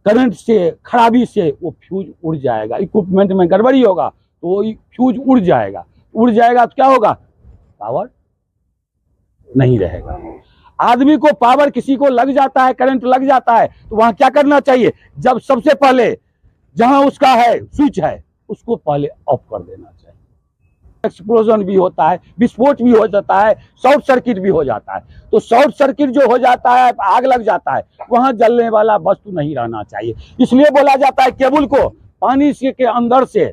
करंट से, खराबी से वो फ्यूज उड़ जाएगा। इक्विपमेंट में गड़बड़ी होगा तो वो फ्यूज उड़ जाएगा तो क्या होगा, पावर नहीं रहेगा। आदमी को पावर, किसी को लग जाता है, करंट लग जाता है, तो वहां क्या करना चाहिए, जब सबसे पहले जहां उसका है स्विच है उसको पहले ऑफ कर देना चाहिए। एक्सप्लोजन भी होता है, विस्फोट भी हो जाता है, शॉर्ट सर्किट भी हो जाता है। तो शॉर्ट सर्किट जो हो जाता है, आग लग जाता है, वहां जलने वाला वस्तु नहीं रहना चाहिए। इसलिए बोला जाता है केबल को पानी से के अंदर से,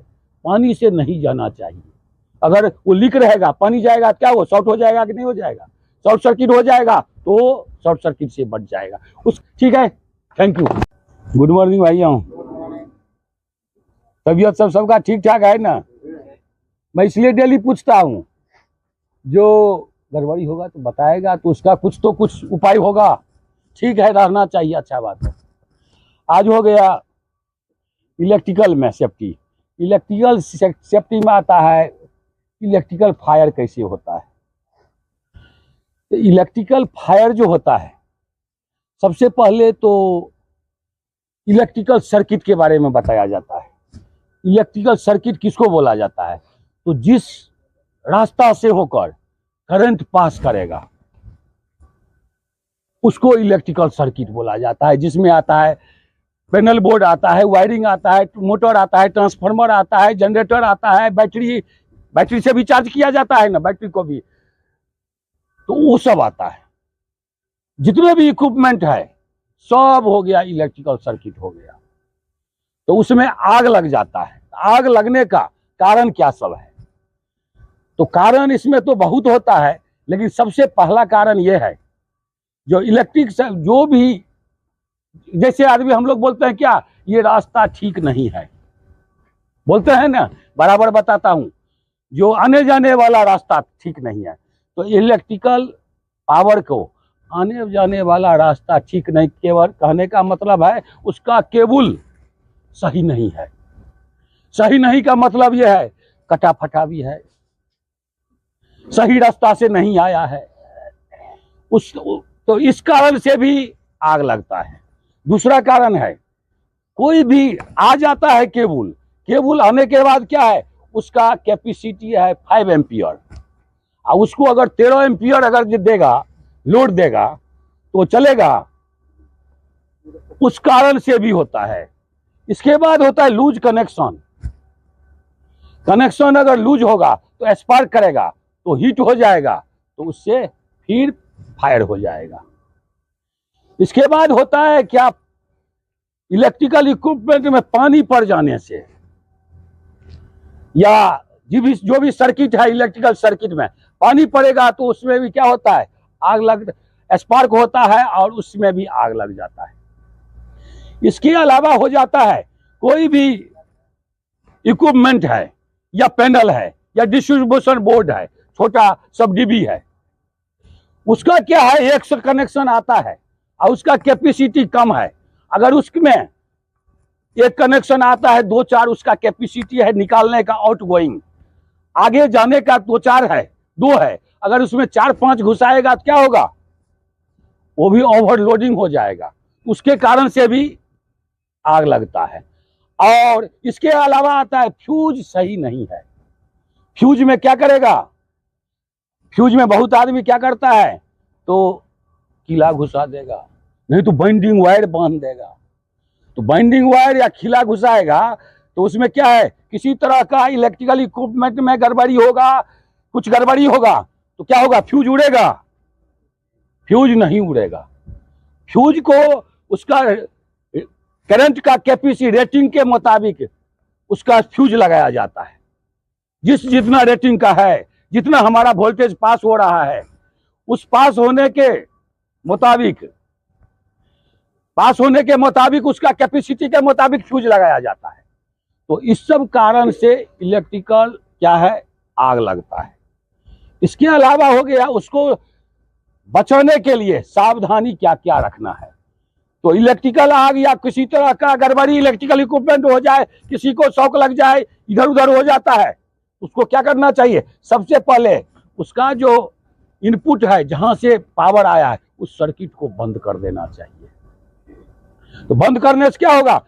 पानी से नहीं जाना चाहिए। अगर वो लीक रहेगा, पानी जाएगा, क्या वो शॉर्ट हो जाएगा कि नहीं हो जाएगा, शॉर्ट सर्किट हो जाएगा, तो शॉर्ट सर्किट से बच जाएगा ठीक है, थैंक यू। गुड मॉर्निंग भैया, तबीयत सबका ठीक ठाक है ना? मैं इसलिए डेली पूछता हूँ, जो गड़बड़ी होगा तो बताएगा, तो उसका कुछ तो कुछ उपाय होगा। ठीक है, रहना चाहिए, अच्छा बात है। आज हो गया इलेक्ट्रिकल में सेफ्टी। इलेक्ट्रिकल सेफ्टी में आता है इलेक्ट्रिकल फायर कैसे होता है। तो इलेक्ट्रिकल फायर जो होता है, सबसे पहले तो इलेक्ट्रिकल सर्किट के बारे में बताया जाता है। इलेक्ट्रिकल सर्किट किसको बोला जाता है, तो जिस रास्ता से होकर करंट पास करेगा उसको इलेक्ट्रिकल सर्किट बोला जाता है। जिसमें आता है पैनल बोर्ड आता है, वायरिंग आता है, मोटर आता है, ट्रांसफार्मर आता है, जनरेटर आता है, बैटरी से भी चार्ज किया जाता है ना, बैटरी को भी, तो वो सब आता है। जितने भी इक्विपमेंट है सब हो गया इलेक्ट्रिकल सर्किट हो गया। तो उसमें आग लग जाता है। आग लगने का कारण क्या सब है, तो कारण इसमें तो बहुत होता है, लेकिन सबसे पहला कारण यह है, जो इलेक्ट्रिक जो भी, जैसे आदमी हम लोग बोलते हैं क्या, ये रास्ता ठीक नहीं है, बोलते हैं ना, बराबर बताता हूं, जो आने जाने वाला रास्ता ठीक नहीं है। तो इलेक्ट्रिकल पावर को आने जाने वाला रास्ता ठीक नहीं, केवल कहने का मतलब है उसका केबल सही नहीं है। सही नहीं का मतलब यह है कटा फटा भी है, सही रास्ता से नहीं आया है, तो इस कारण से भी आग लगता है। दूसरा कारण है, कोई भी आ जाता है केबल आने के बाद क्या है, उसका कैपेसिटी है 5 एम्पियर। और उसको अगर 13 एम्पियर अगर देगा, लोड देगा तो चलेगा, उस कारण से भी होता है। इसके बाद होता है लूज कनेक्शन। कनेक्शन अगर लूज होगा तो स्पार्क करेगा, तो हीट हो जाएगा, तो उससे फिर फायर हो जाएगा। इसके बाद होता है क्या, इलेक्ट्रिकल इक्विपमेंट में पानी पड़ जाने से या जो भी सर्किट है, इलेक्ट्रिकल सर्किट में पानी पड़ेगा तो उसमें भी क्या होता है, आग लग, स्पार्क होता है और उसमें भी आग लग जाता है। इसके अलावा हो जाता है कोई भी इक्विपमेंट है या पैनल है या डिस्ट्रीब्यूशन बोर्ड है, छोटा सब डीबी है, उसका क्या है, एक से कनेक्शन आता है और उसका कैपेसिटी कम है। अगर उसमें एक कनेक्शन आता है, 2-4 उसका कैपेसिटी है निकालने का, आउट गोइंग, आगे जाने का 2-4 है, 2 है, अगर उसमें 4-5 घुसाएगा तो क्या होगा, वो भी ओवरलोडिंग हो जाएगा, उसके कारण से भी आग लगता है। और इसके अलावा आता है फ्यूज सही नहीं है। फ्यूज में क्या करेगा, फ्यूज में बहुत आदमी क्या करता है, तो कीला घुसा देगा, नहीं तो बाइंडिंग वायर बांध देगा। तो बाइंडिंग वायर या खिला घुसाएगा तो उसमें क्या है, किसी तरह का इलेक्ट्रिकल इक्विपमेंट में गड़बड़ी होगा, कुछ गड़बड़ी होगा तो क्या होगा, फ्यूज उड़ेगा? फ्यूज नहीं उड़ेगा। फ्यूज को उसका करंट का कैपेसिटी रेटिंग के मुताबिक उसका फ्यूज लगाया जाता है। जितना रेटिंग का है, जितना हमारा वोल्टेज पास हो रहा है, उस पास होने के मुताबिक उसका कैपेसिटी के मुताबिक फ्यूज लगाया जाता है। तो इस सब कारण से इलेक्ट्रिकल क्या है, आग लगता है। इसके अलावा हो गया उसको बचाने के लिए सावधानी क्या क्या रखना है। तो इलेक्ट्रिकल आग या किसी तरह का गड़बड़ी इलेक्ट्रिकल इक्विपमेंट हो जाए, किसी को शॉक लग जाए, इधर उधर हो जाता है, उसको क्या करना चाहिए, सबसे पहले उसका जो इनपुट है, जहां से पावर आया है, उस सर्किट को बंद कर देना चाहिए। तो बंद करने से क्या होगा,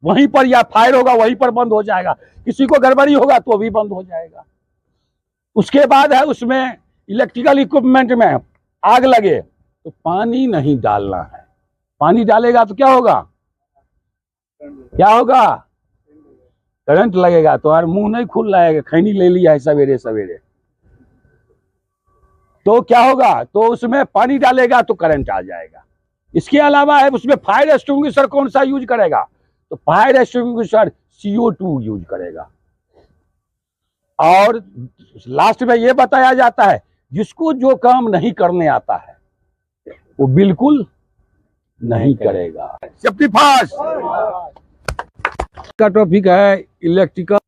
वहीं पर या फायर होगा वहीं पर बंद हो जाएगा, किसी को गड़बड़ी होगा तो भी बंद हो जाएगा। उसके बाद है उसमें इलेक्ट्रिकल इक्विपमेंट में आग लगे तो पानी नहीं डालना है। पानी डालेगा तो क्या होगा, करंट लगेगा। तो यार मुंह नहीं खुल रहा है, खैनी ले लिया है सवेरे सवेरे, तो क्या होगा, तो उसमें पानी डालेगा तो करंट आ जाएगा। इसके अलावा है उसमें फायर एक्सटिंग्विशर कौन सा यूज करेगा, तो फायर एक्सटिंग्विशर CO2 यूज करेगा। और लास्ट में ये बताया जाता है जिसको जो काम नहीं करने आता है वो बिल्कुल नहीं करेगा। सेफ्टी फर्स्ट का टॉपिक है इलेक्ट्रिकल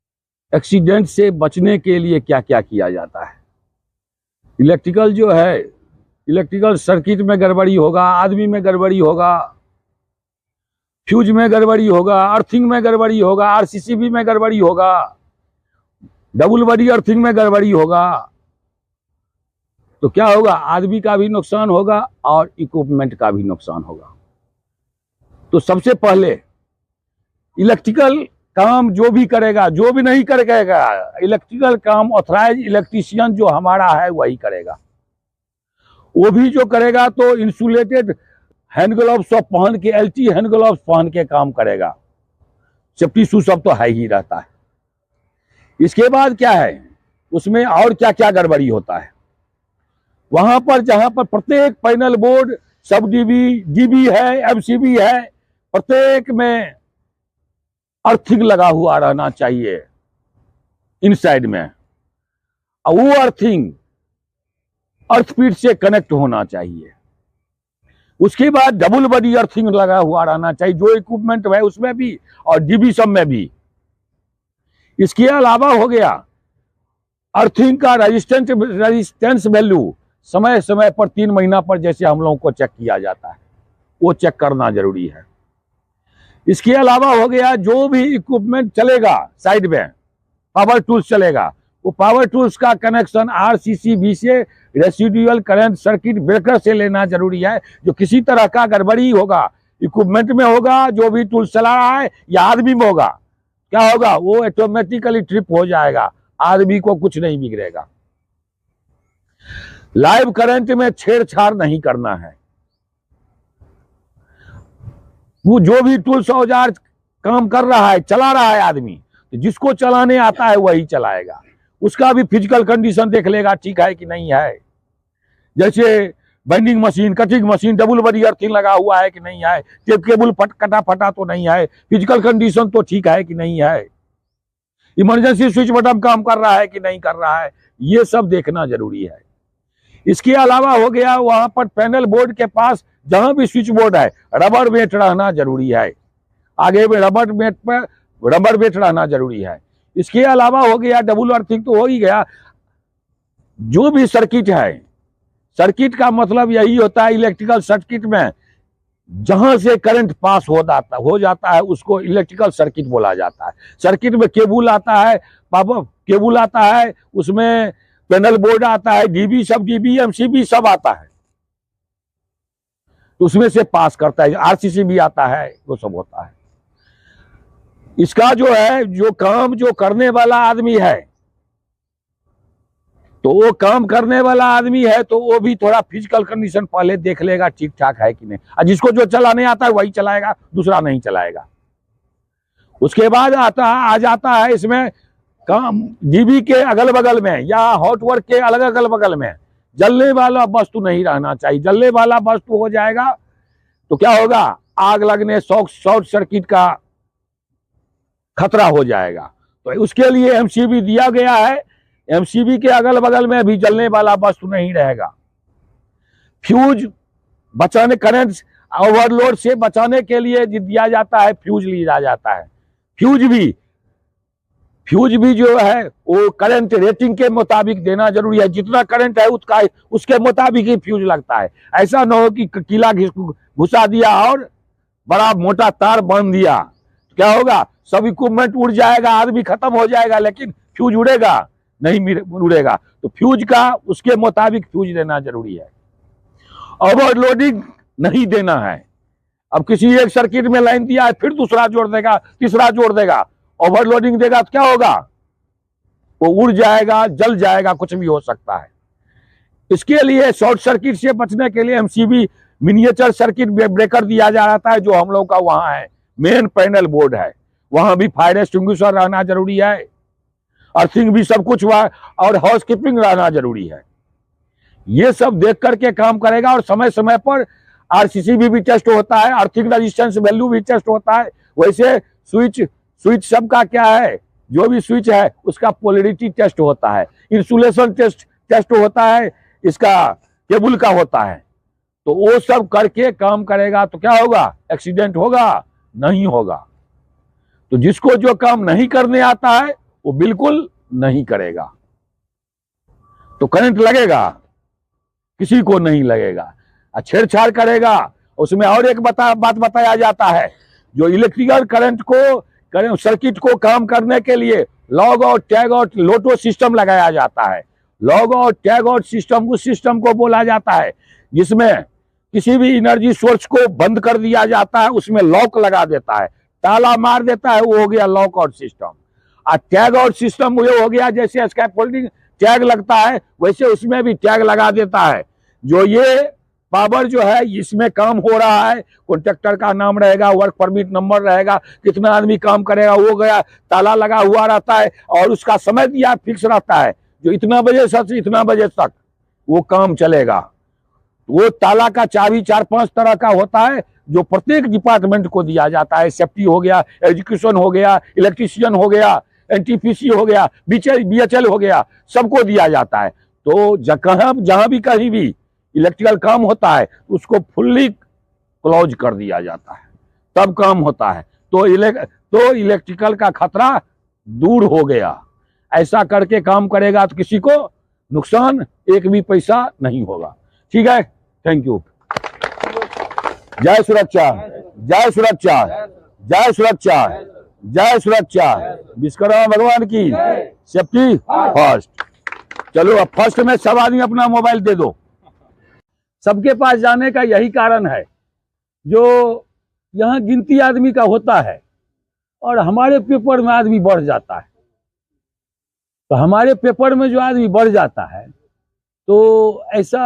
एक्सीडेंट से बचने के लिए क्या क्या किया जाता है। इलेक्ट्रिकल जो है, इलेक्ट्रिकल सर्किट में गड़बड़ी होगा, आदमी में गड़बड़ी होगा, फ्यूज में गड़बड़ी होगा, अर्थिंग में गड़बड़ी होगा, RCCB में गड़बड़ी होगा, डबल बॉडी अर्थिंग में गड़बड़ी होगा, तो क्या होगा, आदमी का भी नुकसान होगा और इक्विपमेंट का भी नुकसान होगा। तो सबसे पहले इलेक्ट्रिकल काम जो भी करेगा, जो भी नहीं करेगा, इलेक्ट्रिकल काम ऑथराइज इलेक्ट्रीशियन जो हमारा है वही करेगा। वो भी जो करेगा तो इंसुलेटेड हैंड ग्लव्स सब पहन के, LT हैंड ग्लव्स पहन के काम करेगा। सेफ्टी शू सब तो है ही रहता है। इसके बाद क्या है, उसमें और क्या क्या गड़बड़ी होता है, वहां पर जहां पर प्रत्येक पैनल बोर्ड, सब डीबी है, MCB है, प्रत्येक में अर्थिंग लगा हुआ रहना चाहिए इनसाइड में, और वो अर्थिंग अर्थपीट से कनेक्ट होना चाहिए। उसके बाद डबल बॉडी अर्थिंग लगा हुआ रहना चाहिए, जो इक्विपमेंट है उसमें भी और डीबी सब में भी। इसके अलावा हो गया अर्थिंग का रेजिस्टेंस वैल्यू समय समय पर 3 महीना पर जैसे हम लोगों को चेक किया जाता है, वो चेक करना जरूरी है। इसके अलावा हो गया जो भी इक्विपमेंट चलेगा साइड में, पावर टूल्स चलेगा, वो पावर टूल्स का कनेक्शन RCCB से रेसिडुअल करंट सर्किट ब्रेकर से लेना जरूरी है। जो किसी तरह का गड़बड़ी होगा, इक्विपमेंट में होगा, जो भी टूल्स चला रहा है, या आदमी में होगा, क्या होगा, वो ऑटोमेटिकली ट्रिप हो जाएगा, आदमी को कुछ नहीं बिगड़ेगा। लाइव करंट में छेड़छाड़ नहीं करना है। वो जो भी टूल्स औजार काम कर रहा है, चला रहा है आदमी, तो जिसको चलाने आता है वही चलाएगा। उसका भी फिजिकल कंडीशन देख लेगा, ठीक है कि नहीं है। जैसे binding machine, cutting machine, double बड़ी अर्थिंग लगा हुआ है कि नहीं है, टेप केबल कटा फटा तो नहीं है, फिजिकल कंडीशन तो ठीक है कि नहीं है, इमरजेंसी स्विच बटन काम कर रहा है कि नहीं कर रहा है, ये सब देखना जरूरी है। इसके अलावा हो गया, वहां पर पैनल बोर्ड के पास जहां भी स्विच बोर्ड है, रबर मेट रहना जरूरी है। आगे में रबर मेट रहना जरूरी है। इसके अलावा हो गया डबल अर्थिंग तो हो ही गया। जो भी सर्किट है, सर्किट का मतलब यही होता है, इलेक्ट्रिकल सर्किट में जहां से करंट पास हो जाता है उसको इलेक्ट्रिकल सर्किट बोला जाता है। सर्किट में केबल आता है, पावर केबल आता है, उसमें पैनल बोर्ड आता है, डीबी सब, डीबी एमसीबी सब आता है, तो उसमें से पास करता है। आरसीसी भी आता है, वो सब होता है। इसका जो है, जो काम जो करने वाला आदमी है, तो वो काम करने वाला आदमी है तो वो भी थोड़ा फिजिकल कंडीशन पहले देख लेगा, ठीक ठाक है कि नहीं। और जिसको जो चलाने आता है वही चलाएगा, दूसरा नहीं चलाएगा। उसके बाद आ जाता है इसमें काम, डीबी के अगल बगल में या हॉट वर्क के अलग अगल बगल में जलने वाला वस्तु नहीं रहना चाहिए। जलने वाला वस्तु हो जाएगा तो क्या होगा, आग लगने, शॉर्ट सर्किट का खतरा हो जाएगा। तो उसके लिए एमसीबी दिया गया है। एमसीबी के अगल बगल में भी जलने वाला वस्तु नहीं रहेगा। फ्यूज बचाने, करंट ओवरलोड से बचाने के लिए दिया जाता है, फ्यूज लिया जाता है। फ्यूज भी जो है वो करंट रेटिंग के मुताबिक देना जरूरी है। जितना करंट है उसके मुताबिक ही फ्यूज लगता है। ऐसा ना हो कि कीला घुसा दिया और बड़ा मोटा तार बांध दिया, तो क्या होगा, सब इक्विपमेंट उड़ जाएगा, आदमी खत्म हो जाएगा, लेकिन फ्यूज उड़ेगा नहीं, उड़ेगा। तो फ्यूज का उसके मुताबिक फ्यूज देना जरूरी है। ओवरलोडिंग नहीं देना है। अब किसी एक सर्किट में लाइन दिया है, फिर दूसरा जोड़ देगा, तीसरा जोड़ देगा, ओवरलोडिंग देगा तो क्या होगा, वो उड़ जाएगा, जल जाएगा, कुछ भी हो सकता है। इसके लिए शॉर्ट सर्किट से बचने के लिए एमसीबी मिनिएचर सर्किट ब्रेकर दिया जा रहा है, जो हम लोग का वहां है। मेन पैनल बोर्ड है, वहां भी फायर एक्सटिंग्विशर रहना जरूरी है, अर्थिंग भी सब कुछ हुआ, और हाउस कीपिंग रहना जरूरी है। ये सब देख करके काम करेगा। और समय समय पर आरसीसी भी टेस्ट होता है, अर्थिंग रेजिस्टेंस वैल्यू भी टेस्ट होता है। वैसे स्विच सब का क्या है, जो भी स्विच है उसका पोलैरिटी टेस्ट होता है, इंसुलेशन टेस्ट होता है, इसका केबल का होता है। तो वो सब करके काम करेगा तो क्या होगा, एक्सीडेंट होगा नहीं होगा। तो जिसको जो काम नहीं करने आता है वो बिल्कुल नहीं करेगा, तो करंट लगेगा, किसी को नहीं लगेगा। छेड़छाड़ करेगा, उसमें और एक बात बताया जाता है, जो इलेक्ट्रिकल करंट को सर्किट को काम करने के लिए लॉग आउट, टैग आउट, लोटो सिस्टम लगाया जाता है। Log out, tag out system उस सिस्टम को बोला जाता है जिसमें किसी भी एनर्जी सोर्स को बंद कर दिया जाता है, उसमें लॉक लगा देता है, ताला मार देता है, वो हो गया लॉक आउट सिस्टम। और टैग आउट सिस्टम वो हो गया, जैसे स्कैफोल्डिंग टैग लगता है वैसे उसमें भी टैग लगा देता है। जो ये पावर जो है इसमें काम हो रहा है, कॉन्ट्रैक्टर का नाम रहेगा, वर्क परमिट नंबर रहेगा, कितना आदमी काम करेगा वो गया, ताला लगा हुआ रहता है, और उसका समय दिया फिक्स रहता है, जो इतना बजे से इतना बजे तक वो काम चलेगा। वो ताला का चाबी 4-5 तरह का होता है, जो प्रत्येक डिपार्टमेंट को दिया जाता है। सेफ्टी हो गया, एजुकेशन हो गया, इलेक्ट्रिशियन हो गया, एनटीपीसी हो गया, बीएचएल हो गया, सबको दिया जाता है। तो जहां भी कहीं भी इलेक्ट्रिकल काम होता है उसको फुल्ली क्लोज कर दिया जाता है, तब काम होता है। तो इलेक्ट्रिकल का खतरा दूर हो गया। ऐसा करके काम करेगा तो किसी को नुकसान एक भी पैसा नहीं होगा। ठीक है, थैंक यू। जय सुरक्षा, जय सुरक्षा, जय सुरक्षा, जय सुरक्षा। विश्वकर्मा भगवान की सेफ्टी फर्स्ट। चलो अब फर्स्ट में सब आदमी अपना मोबाइल दे दो। सबके पास जाने का यही कारण है, जो यहाँ गिनती आदमी का होता है और हमारे पेपर में आदमी बढ़ जाता है। तो हमारे पेपर में जो आदमी बढ़ जाता है तो ऐसा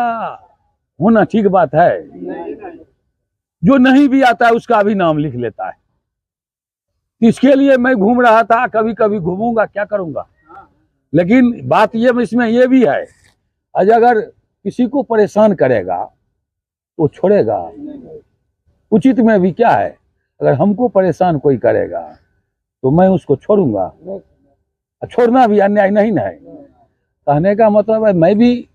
होना ठीक बात है? जो नहीं भी आता है उसका भी नाम लिख लेता है। इसके लिए मैं घूम रहा था, कभी कभी घूमूंगा, क्या करूंगा। लेकिन बात ये इसमें ये भी है, आज अगर किसी को परेशान करेगा तो छोड़ेगा। उचित में भी क्या है, अगर हमको परेशान कोई करेगा तो मैं उसको छोड़ूंगा। छोड़ना भी अन्याय नहीं है। कहने का मतलब है मैं भी,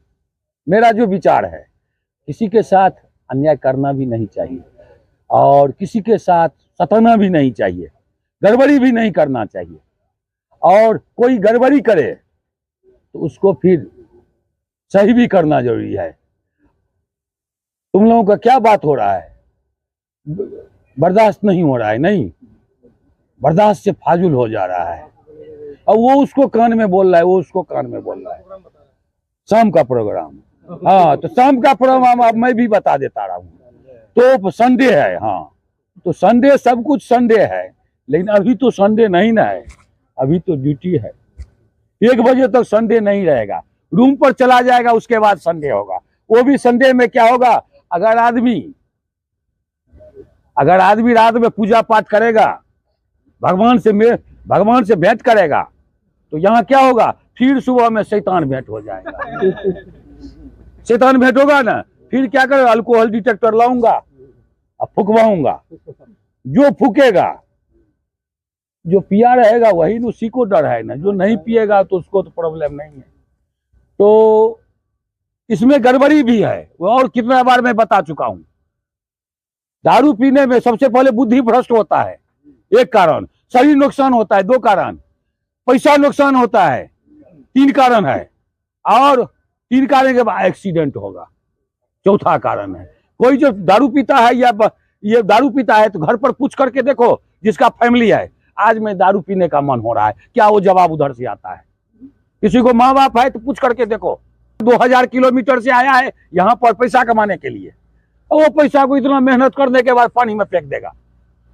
मेरा जो विचार है, किसी के साथ अन्याय करना भी नहीं चाहिए और किसी के साथ सताना भी नहीं चाहिए, गड़बड़ी भी नहीं करना चाहिए। और कोई गड़बड़ी करे तो उसको फिर सही भी करना जरूरी है। तुम लोगों का क्या बात हो रहा है? बर्दाश्त नहीं हो रहा है? नहीं, बर्दाश्त से फाजुल हो जा रहा है। और वो उसको कान में बोल रहा है, वो उसको कान में बोल रहा है। शाम का प्रोग्राम, हाँ, तो शाम का प्रोग्राम अब मैं भी बता देता रहा हूँ। तो संडे है, हाँ, तो संडे सब कुछ संडे है, लेकिन अभी तो संडे नहीं ना है, अभी तो ड्यूटी है। 1 बजे तक संडे नहीं रहेगा, रूम पर चला जाएगा, उसके बाद संडे होगा। वो भी संडे में क्या होगा, अगर आदमी रात में पूजा पाठ करेगा, भगवान से भेंट करेगा, तो यहाँ क्या होगा, फिर सुबह में शैतान भेंट हो जाएगा। शैतान भेंट होगा ना, फिर क्या करेगा, अल्कोहल डिटेक्टर लाऊंगा और फुकवाऊंगा। जो फूकेगा, जो पिया रहेगा वही उसी को डर है ना, जो नहीं पिएगा तो उसको तो प्रॉब्लम नहीं है। तो इसमें गड़बड़ी भी है, और कितना बार मैं बता चुका हूं। दारू पीने में सबसे पहले बुद्धि भ्रष्ट होता है, एक कारण। शरीर नुकसान होता है, 2 कारण। पैसा नुकसान होता है, 3 कारण है। और 3 कारण के बाद एक्सीडेंट होगा, 4था कारण है। कोई जो दारू पीता है या ये दारू पीता है तो घर पर पूछ करके देखो, जिसका फैमिली है, आज मैं दारू पीने का मन हो रहा है, क्या वो जवाब उधर से आता है? किसी को माँ बाप है तो पूछ करके देखो, 2000 किलोमीटर से आया है यहाँ पर पैसा कमाने के लिए, और वो पैसा को इतना मेहनत करने के बाद पानी में फेंक देगा।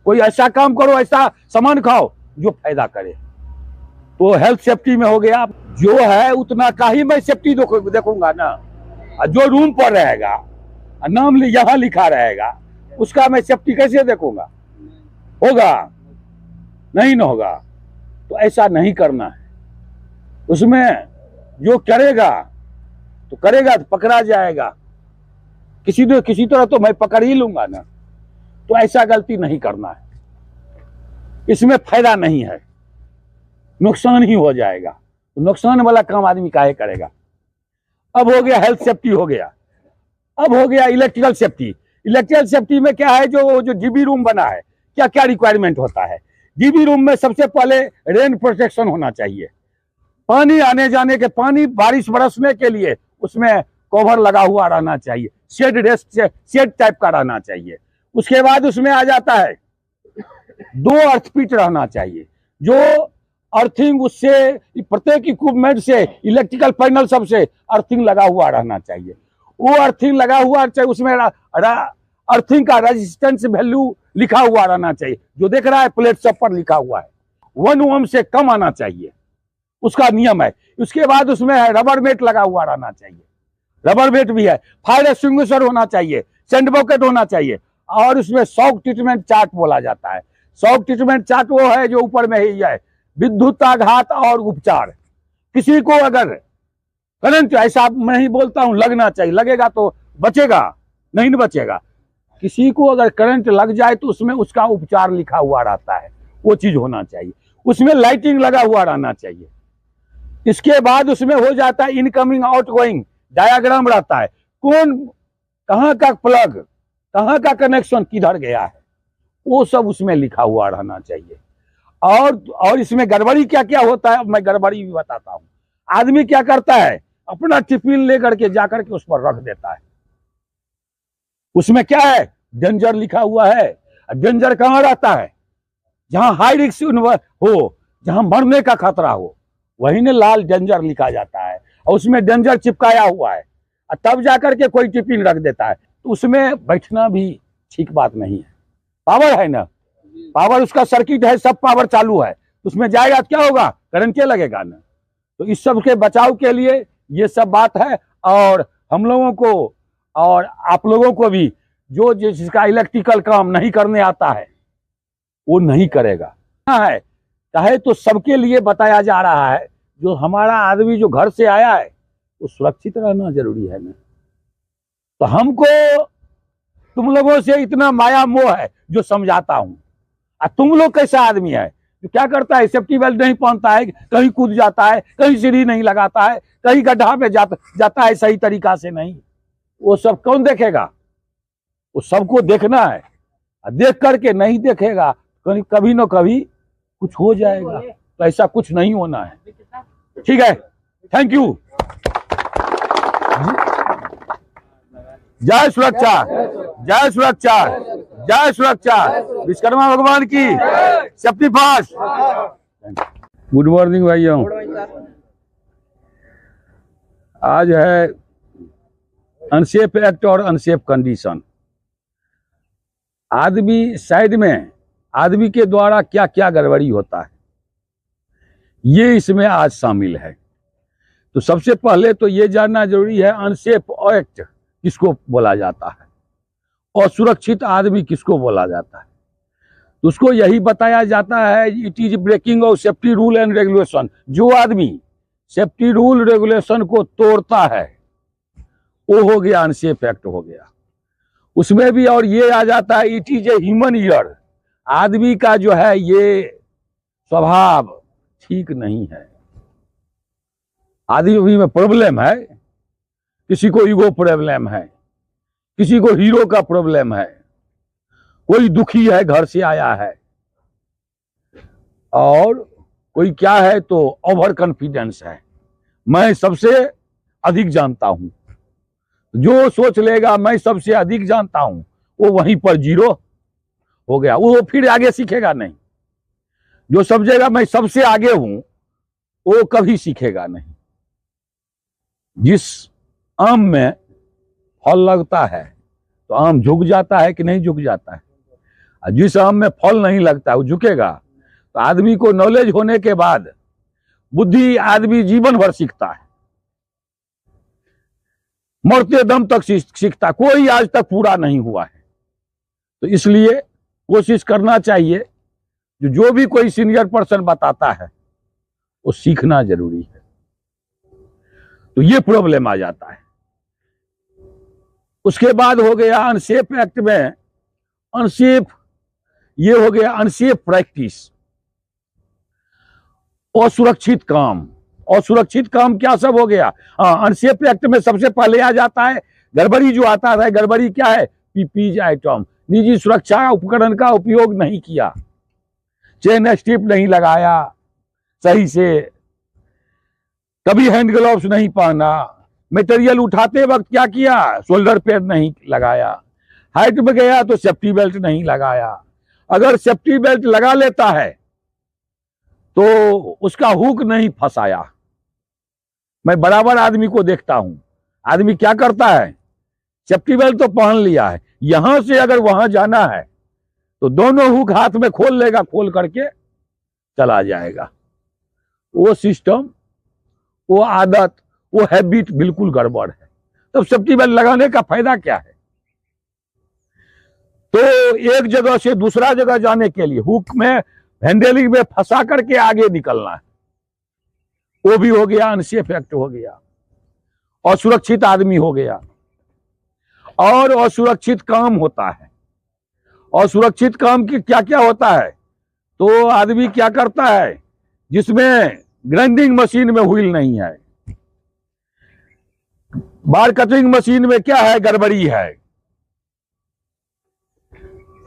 कोई ऐसा काम करो, ऐसा सामान खाओ जो फायदा करे। तो हेल्थ सेफ्टी में हो गया, जो है उतना का ही मैं सेफ्टी देखूंगा ना। जो रूम पर रहेगा, नाम यहाँ लिखा रहेगा, उसका मैं सेफ्टी कैसे देखूंगा? होगा नहीं ना होगा। तो ऐसा नहीं करना है। उसमें जो करेगा तो पकड़ा जाएगा, किसी तरह तो मैं पकड़ ही लूंगा ना। तो ऐसा गलती नहीं करना है, इसमें फायदा नहीं है, नुकसान ही हो जाएगा। तो नुकसान वाला काम आदमी काहे करेगा। अब हो गया हेल्थ सेफ्टी, हो गया। अब हो गया इलेक्ट्रिकल सेफ्टी। इलेक्ट्रिकल सेफ्टी में क्या है, जो जीबी रूम बना है, क्या क्या रिक्वायरमेंट होता है। जीबी रूम में सबसे पहले रेन प्रोटेक्शन होना चाहिए। पानी आने जाने के, पानी बारिश बरसने के लिए उसमें कवर लगा हुआ रहना चाहिए, शेड टाइप का रहना चाहिए। उसके बाद उसमें आ जाता है 2 अर्थपीट रहना चाहिए, जो अर्थिंग उससे, प्रत्येक इक्विपमेंट से, इलेक्ट्रिकल पैनल सबसे अर्थिंग लगा हुआ रहना चाहिए। वो अर्थिंग लगा हुआ चाहिए, उसमें अर्थिंग का रेजिस्टेंस वैल्यू लिखा हुआ रहना चाहिए, जो देख रहा है प्लेट सब पर लिखा हुआ है। 1 ओम से कम आना चाहिए, उसका नियम है। उसके बाद उसमें है रबर मेट लगा हुआ रहना चाहिए, रबर मेट भी है। फायर एक्सटिंग्विशर होना चाहिए, सेंड बकेट होना चाहिए। और उसमें शॉक ट्रीटमेंट चार्ट बोला जाता है। शॉक ट्रीटमेंट चार्ट वो है जो ऊपर में ही है, विद्युत आघात और उपचार। किसी को अगर करंट, ऐसा मैं नहीं बोलता हूं लगना चाहिए, लगेगा तो बचेगा, नहीं बचेगा। किसी को अगर करंट लग जाए तो उसमें उसका उपचार लिखा हुआ रहता है, वो चीज होना चाहिए। उसमें लाइटिंग लगा हुआ रहना चाहिए। इसके बाद उसमें हो जाता है इनकमिंग आउटगोइंग डायग्राम रहता है, कौन कहाँ का प्लग, कहाँ का कनेक्शन किधर गया है, वो सब उसमें लिखा हुआ रहना चाहिए। और इसमें गड़बड़ी क्या क्या होता है, मैं गड़बड़ी भी बताता हूँ। आदमी क्या करता है, अपना टिफिन लेकर के जाकर के उस पर रख देता है। उसमें क्या है, डेंजर लिखा हुआ है। डेंजर कहाँ रहता है, जहां हाई रिस्क हो, जहां मरने का खतरा हो, वही ने लाल डेंजर लिखा जाता है, और उसमें डेंजर चिपकाया हुआ है। और तब जाकर के कोई टिफिन रख देता है, तो उसमें बैठना भी ठीक बात नहीं है। पावर है ना, पावर उसका सर्किट है, सब पावर चालू है, उसमें जाएगा तो क्या होगा, करंट लगेगा ना। तो इस सब के बचाव के लिए ये सब बात है। और हम लोगों को और आप लोगों को भी जो जिसका इलेक्ट्रिकल काम नहीं करने आता है वो नहीं करेगा है। चाहे तो सबके लिए बताया जा रहा है, जो हमारा आदमी जो घर से आया है वो सुरक्षित रहना जरूरी है ना। तो हमको तुम लोगों से इतना माया मोह है जो समझाता हूं। तुम लोग कैसा आदमी है जो क्या करता है, सेफ्टी बेल्ट नहीं पहनता है, कहीं कूद जाता है, कहीं सीढ़ी नहीं लगाता है, कहीं गड्ढा में जाता है सही तरीका से नहीं। वो सब कौन देखेगा? वो सबको देखना है। देख करके नहीं देखेगा कभी न कभी कुछ हो जाएगा। तो ऐसा कुछ नहीं होना है। ठीक है, थैंक यू। जय सुरक्षा, जय सुरक्षा, जय सुरक्षा। विश्वकर्मा भगवान की सेफ्टी फास्ट। गुड मॉर्निंग भाइयों। आज है अनसेफ एक्ट और अनसेफ कंडीशन। आदमी साइड में आदमी के द्वारा क्या क्या गड़बड़ी होता है ये इसमें आज शामिल है। तो सबसे पहले तो ये जानना जरूरी है अनसेफ एक्ट किसको बोला जाता है और सुरक्षित आदमी किसको बोला जाता है। तो उसको यही बताया जाता है it is breaking of safety rule and regulation. जो आदमी सेफ्टी रूल रेगुलेशन को तोड़ता है वो हो गया अनसेफ एक्ट हो गया। उसमें भी और ये आ जाता है it is a human ear. आदमी का जो है ये स्वभाव ठीक नहीं है, आदमी में प्रॉब्लम है। किसी को ईगो प्रॉब्लम है, किसी को हीरो का प्रॉब्लम है, कोई दुखी है घर से आया है, और कोई क्या है तो ओवर कॉन्फिडेंस है। मैं सबसे अधिक जानता हूं। जो सोच लेगा मैं सबसे अधिक जानता हूं वो वहीं पर जीरो हो गया, वो फिर आगे सीखेगा नहीं। जो समझेगा मैं सबसे आगे हूं वो कभी सीखेगा नहीं। जिस आम में फल लगता है तो आम झुक जाता है कि नहीं झुक जाता है, और जिस आम में फल नहीं लगता वो झुकेगा। तो आदमी को नॉलेज होने के बाद बुद्धि आदमी जीवन भर सीखता है, मरते दम तक सीखता, कोई आज तक पूरा नहीं हुआ है। तो इसलिए कोशिश करना चाहिए जो भी कोई सीनियर पर्सन बताता है वो सीखना जरूरी है। तो ये प्रॉब्लम आ जाता है। उसके बाद हो गया अनसेफ एक्ट में अनसेफ, ये हो गया अनसेफ प्रैक्टिस, असुरक्षित काम। असुरक्षित काम क्या सब हो गया? हाँ, अनसेफ एक्ट में सबसे पहले आ जाता है गड़बड़ी। जो आता है गड़बड़ी क्या है? पीपीज आइटम, निजी सुरक्षा उपकरण का उपयोग नहीं किया, चेन स्ट्रिप नहीं लगाया सही से, कभी हैंड ग्लव्स नहीं पहना, मटेरियल उठाते वक्त क्या किया? शोल्डर पैड नहीं लगाया, हाइट में गया तो सेफ्टी बेल्ट नहीं लगाया। अगर सेफ्टी बेल्ट लगा लेता है तो उसका हुक नहीं फंसाया। मैं बराबर आदमी को देखता हूं, आदमी क्या करता है? सेफ्टी बेल्ट तो पहन लिया है, यहां से अगर वहां जाना है तो दोनों हुक हाथ में खोल लेगा, खोल करके चला जाएगा। वो सिस्टम, वो आदत, वो हैबिट बिल्कुल गड़बड़ है। तब सेफ्टी बेल्ट लगाने का फायदा क्या है? तो एक जगह से दूसरा जगह जाने के लिए हुक में हैंडलिंग में फंसा करके आगे निकलना है, वो भी हो गया अनसेफ एक्ट हो गया। असुरक्षित आदमी हो गया। और असुरक्षित काम होता है। असुरक्षित काम की क्या क्या होता है? तो आदमी क्या करता है जिसमें ग्राइंडिंग मशीन में व्हील नहीं है, बार कटिंग मशीन में क्या है? गड़बड़ी है,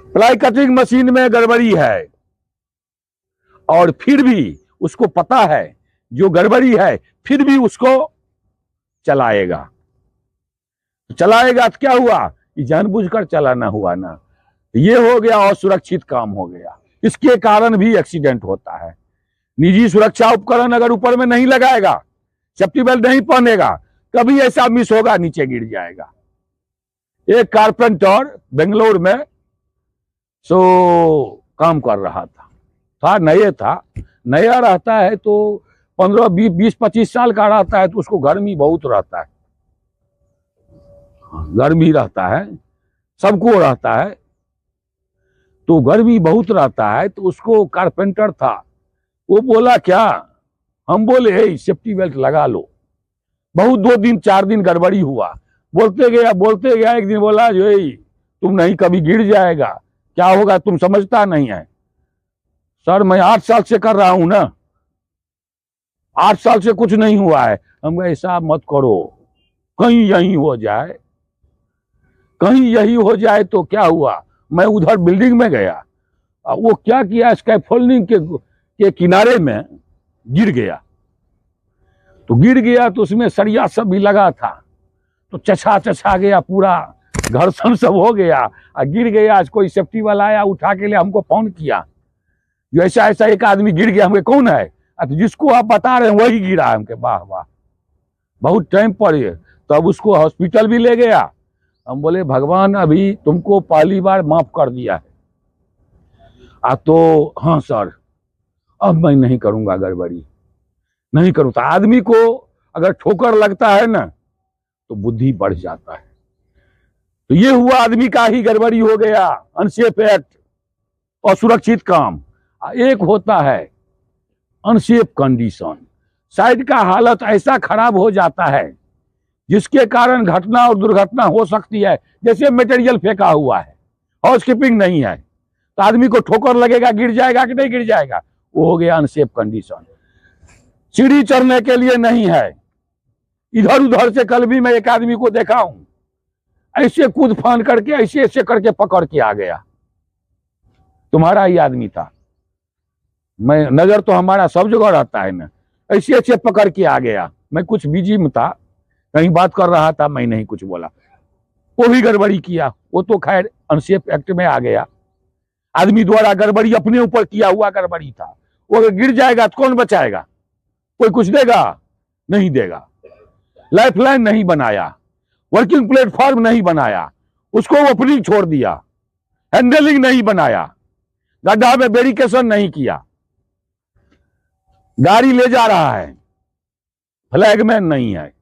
प्लाई कटिंग मशीन में गड़बड़ी है, और फिर भी उसको पता है जो गड़बड़ी है, फिर भी उसको चलाएगा। चलाएगा तो क्या हुआ? ये जानबूझकर चलाना हुआ ना। ये हो गया असुरक्षित काम हो गया। इसके कारण भी एक्सीडेंट होता है। निजी सुरक्षा उपकरण अगर ऊपर में नहीं लगाएगा, सेफ्टी बेल्ट नहीं पहनेगा, कभी ऐसा मिस होगा नीचे गिर जाएगा। एक कारपेंटर बेंगलोर में काम कर रहा था नया रहता है तो 15, 20, 25 साल का रहता है तो उसको गर्मी बहुत रहता है। गर्मी रहता है, सबको रहता है, तो गर्मी बहुत रहता है। तो उसको कारपेंटर था, वो बोला क्या, हम बोले सेफ्टी बेल्ट लगा लो। बहुत 2 दिन 4 दिन गड़बड़ी हुआ, बोलते गया। एक दिन बोला जो तुम नहीं कभी गिर जाएगा, क्या होगा तुम समझता नहीं है। सर मैं 8 साल से कर रहा हूं ना, 8 साल से कुछ नहीं हुआ है। हम ऐसा मत करो, कहीं यही हो जाए, कहीं यही हो जाए। तो क्या हुआ, मैं उधर बिल्डिंग में गया, वो क्या किया, स्कैफोल्डिंग के किनारे में गिर गया। तो उसमें सरिया सब भी लगा था, तो चछा गया, पूरा घर्षण सब हो गया और गिर गया। आज कोई सेफ्टी वाला आया, उठा के लिए हमको फोन किया, जो ऐसा एक आदमी गिर गया। हमके कौन है, तो जिसको आप बता रहे हैं वही गिरा है। हमके वाह वाह, बहुत टाइम पर तब तो उसको हॉस्पिटल भी ले गया। हम बोले भगवान अभी तुमको पहली बार माफ कर दिया है। तो हाँ सर, अब मैं नहीं करूंगा गड़बड़ी, नहीं करूँगा। आदमी को अगर ठोकर लगता है ना तो बुद्धि बढ़ जाता है। तो ये हुआ, आदमी का ही गड़बड़ी हो गया, अनसेफ एक्ट, असुरक्षित काम। एक होता है अनसेफ कंडीशन, साइड का हालत ऐसा खराब हो जाता है जिसके कारण घटना और दुर्घटना हो सकती है। जैसे मटेरियल फेंका हुआ है, हाउसकीपिंग नहीं है, तो आदमी को ठोकर लगेगा, गिर जाएगा कि नहीं गिर जाएगा, वो हो गया अनसेफ कंडीशन। सीढ़ी चढ़ने के लिए नहीं है, इधर उधर से कल भी मैं एक आदमी को देखा हूं, ऐसे कूद फान करके ऐसे करके पकड़ के आ गया। तुम्हारा ही आदमी था, मैं नजर तो हमारा सब जगह रहता है ना, ऐसे पकड़ के आ गया। मैं कुछ बिजी में था, कहीं बात कर रहा था, मैं नहीं कुछ बोला, वो भी गड़बड़ी किया। वो तो खैर अनसेफ एक्ट में आ गया, आदमी द्वारा गड़बड़ी अपने ऊपर किया हुआ गड़बड़ी था। वो अगर गिर जाएगा तो कौन बचाएगा, कोई कुछ देगा, नहीं देगा। लाइफलाइन नहीं बनाया, वर्किंग प्लेटफॉर्म नहीं बनाया, उसको ओपनिंग छोड़ दिया, हैंडलिंग नहीं बनाया, गड्ढा में बैरिकेशन नहीं किया, गाड़ी ले जा रहा है, फ्लैगमैन नहीं है,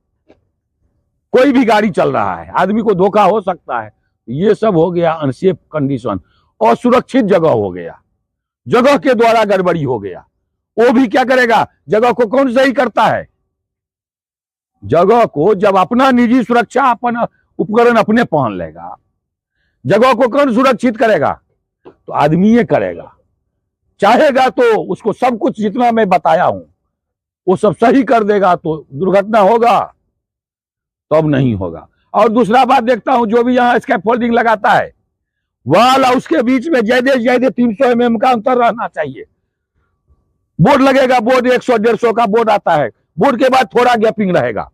कोई भी गाड़ी चल रहा है, आदमी को धोखा हो सकता है। ये सब हो गया अनसेफ कंडीशन, असुरक्षित जगह हो गया, जगह के द्वारा गड़बड़ी हो गया। वो भी क्या करेगा, जगह को कौन सही करता है, जगह को जब अपना निजी सुरक्षा अपन उपकरण अपने पहन लेगा, जगह को कौन सुरक्षित करेगा, तो आदमी ये करेगा। चाहेगा तो उसको सब कुछ जितना मैं बताया हूं वो सब सही कर देगा, तो दुर्घटना होगा, तब नहीं होगा। और दूसरा बात देखता हूं, जो भी यहाँ स्कैफोल्डिंग लगाता है, वाल और उसके बीच में ज्यादा 300 mm का अंतर रहना चाहिए। बोर्ड लगेगा, बोर्ड 100-150 का बोर्ड आता है, बोर्ड के बाद थोड़ा गैपिंग रहेगा,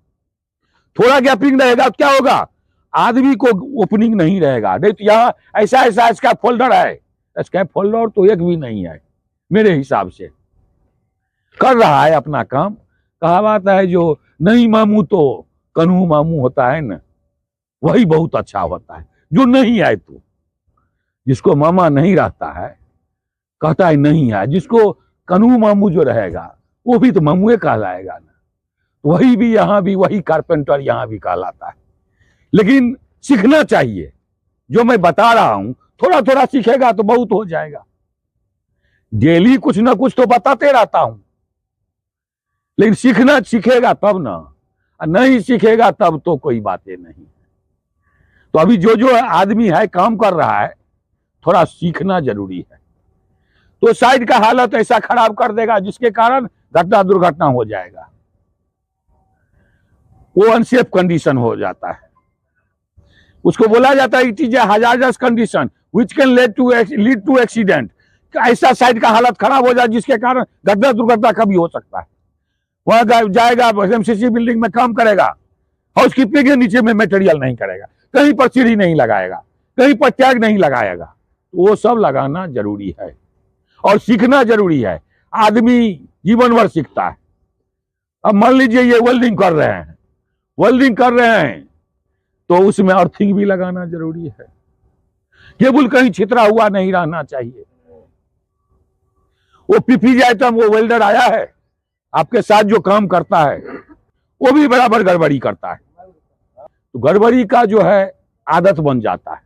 थोड़ा गैपिंग रहेगा, क्या होगा, आदमी को ओपनिंग नहीं रहेगा। नहीं तो यहाँ ऐसा स्कैफोल्डर है, स्कैफोल्डर तो एक भी नहीं है मेरे हिसाब से, कर रहा है अपना काम। कहावत है जो नहीं मामू तो कन्हू मामू होता है ना, वही बहुत अच्छा होता है। जो नहीं आए तो, जिसको मामा नहीं रहता है कहता है नहीं है, जिसको कन्हू मामू जो रहेगा वो भी तो मामूए कहलाएगा ना। वही भी यहाँ भी वही कारपेंटर यहाँ भी कहलाता है। लेकिन सीखना चाहिए, जो मैं बता रहा हूं थोड़ा थोड़ा सीखेगा तो बहुत हो जाएगा। डेली कुछ ना कुछ तो बताते रहता हूं, लेकिन सीखेगा तब ना, नहीं सीखेगा तब तो कोई बातें नहीं। तो अभी जो आदमी है काम कर रहा है, थोड़ा सीखना जरूरी है। तो साइड का हालत ऐसा खराब कर देगा जिसके कारण घटना दुर्घटना हो जाएगा, वो अनसेफ कंडीशन हो जाता है। उसको बोला जाता है it is a hazardous condition which can lead to accident. ऐसा साइड का हालत खराब हो जाए जिसके कारण घटना दुर्घटना कभी हो सकता है। वहां जाएगा, एमसीसी बिल्डिंग में काम करेगा, हाउसकीपिंग के नीचे में मटेरियल नहीं करेगा, कहीं पर सीढ़ी नहीं लगाएगा, कहीं पर टैग नहीं लगाएगा, वो सब लगाना जरूरी है और सीखना जरूरी है। आदमी जीवन भर सीखता है। अब मान लीजिए ये वेल्डिंग कर रहे हैं तो उसमें अर्थिंग भी लगाना जरूरी है। केबल कहीं छितरा हुआ नहीं रहना चाहिए। वो पीपीजी आइटम, वो वेल्डर आया है आपके साथ जो काम करता है, वो भी बराबर गड़बड़ी करता है। तो गड़बड़ी का जो है आदत बन जाता है।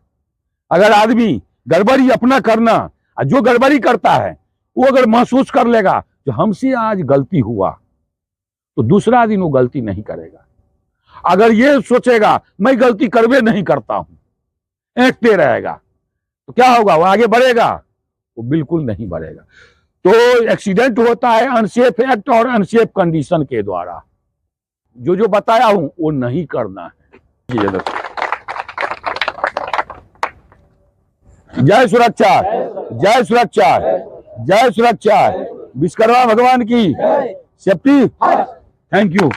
अगर आदमी गड़बड़ी अपना करना, जो गड़बड़ी करता है वो अगर महसूस कर लेगा कि हमसे आज गलती हुआ, तो दूसरा दिन वो गलती नहीं करेगा। अगर ये सोचेगा मैं गलती करवे नहीं करता हूं, ऐंठते रहेगा, तो क्या होगा? वो आगे बढ़ेगा? वो बिल्कुल नहीं बढ़ेगा। तो एक्सीडेंट होता है अनसेफ एक्ट और अनसेफ कंडीशन के द्वारा। जो जो बताया हूं वो नहीं करना है। जय सुरक्षा, जय सुरक्षा, जय सुरक्षा। विश्वकर्मा भगवान की सेफ्टी। Thank you.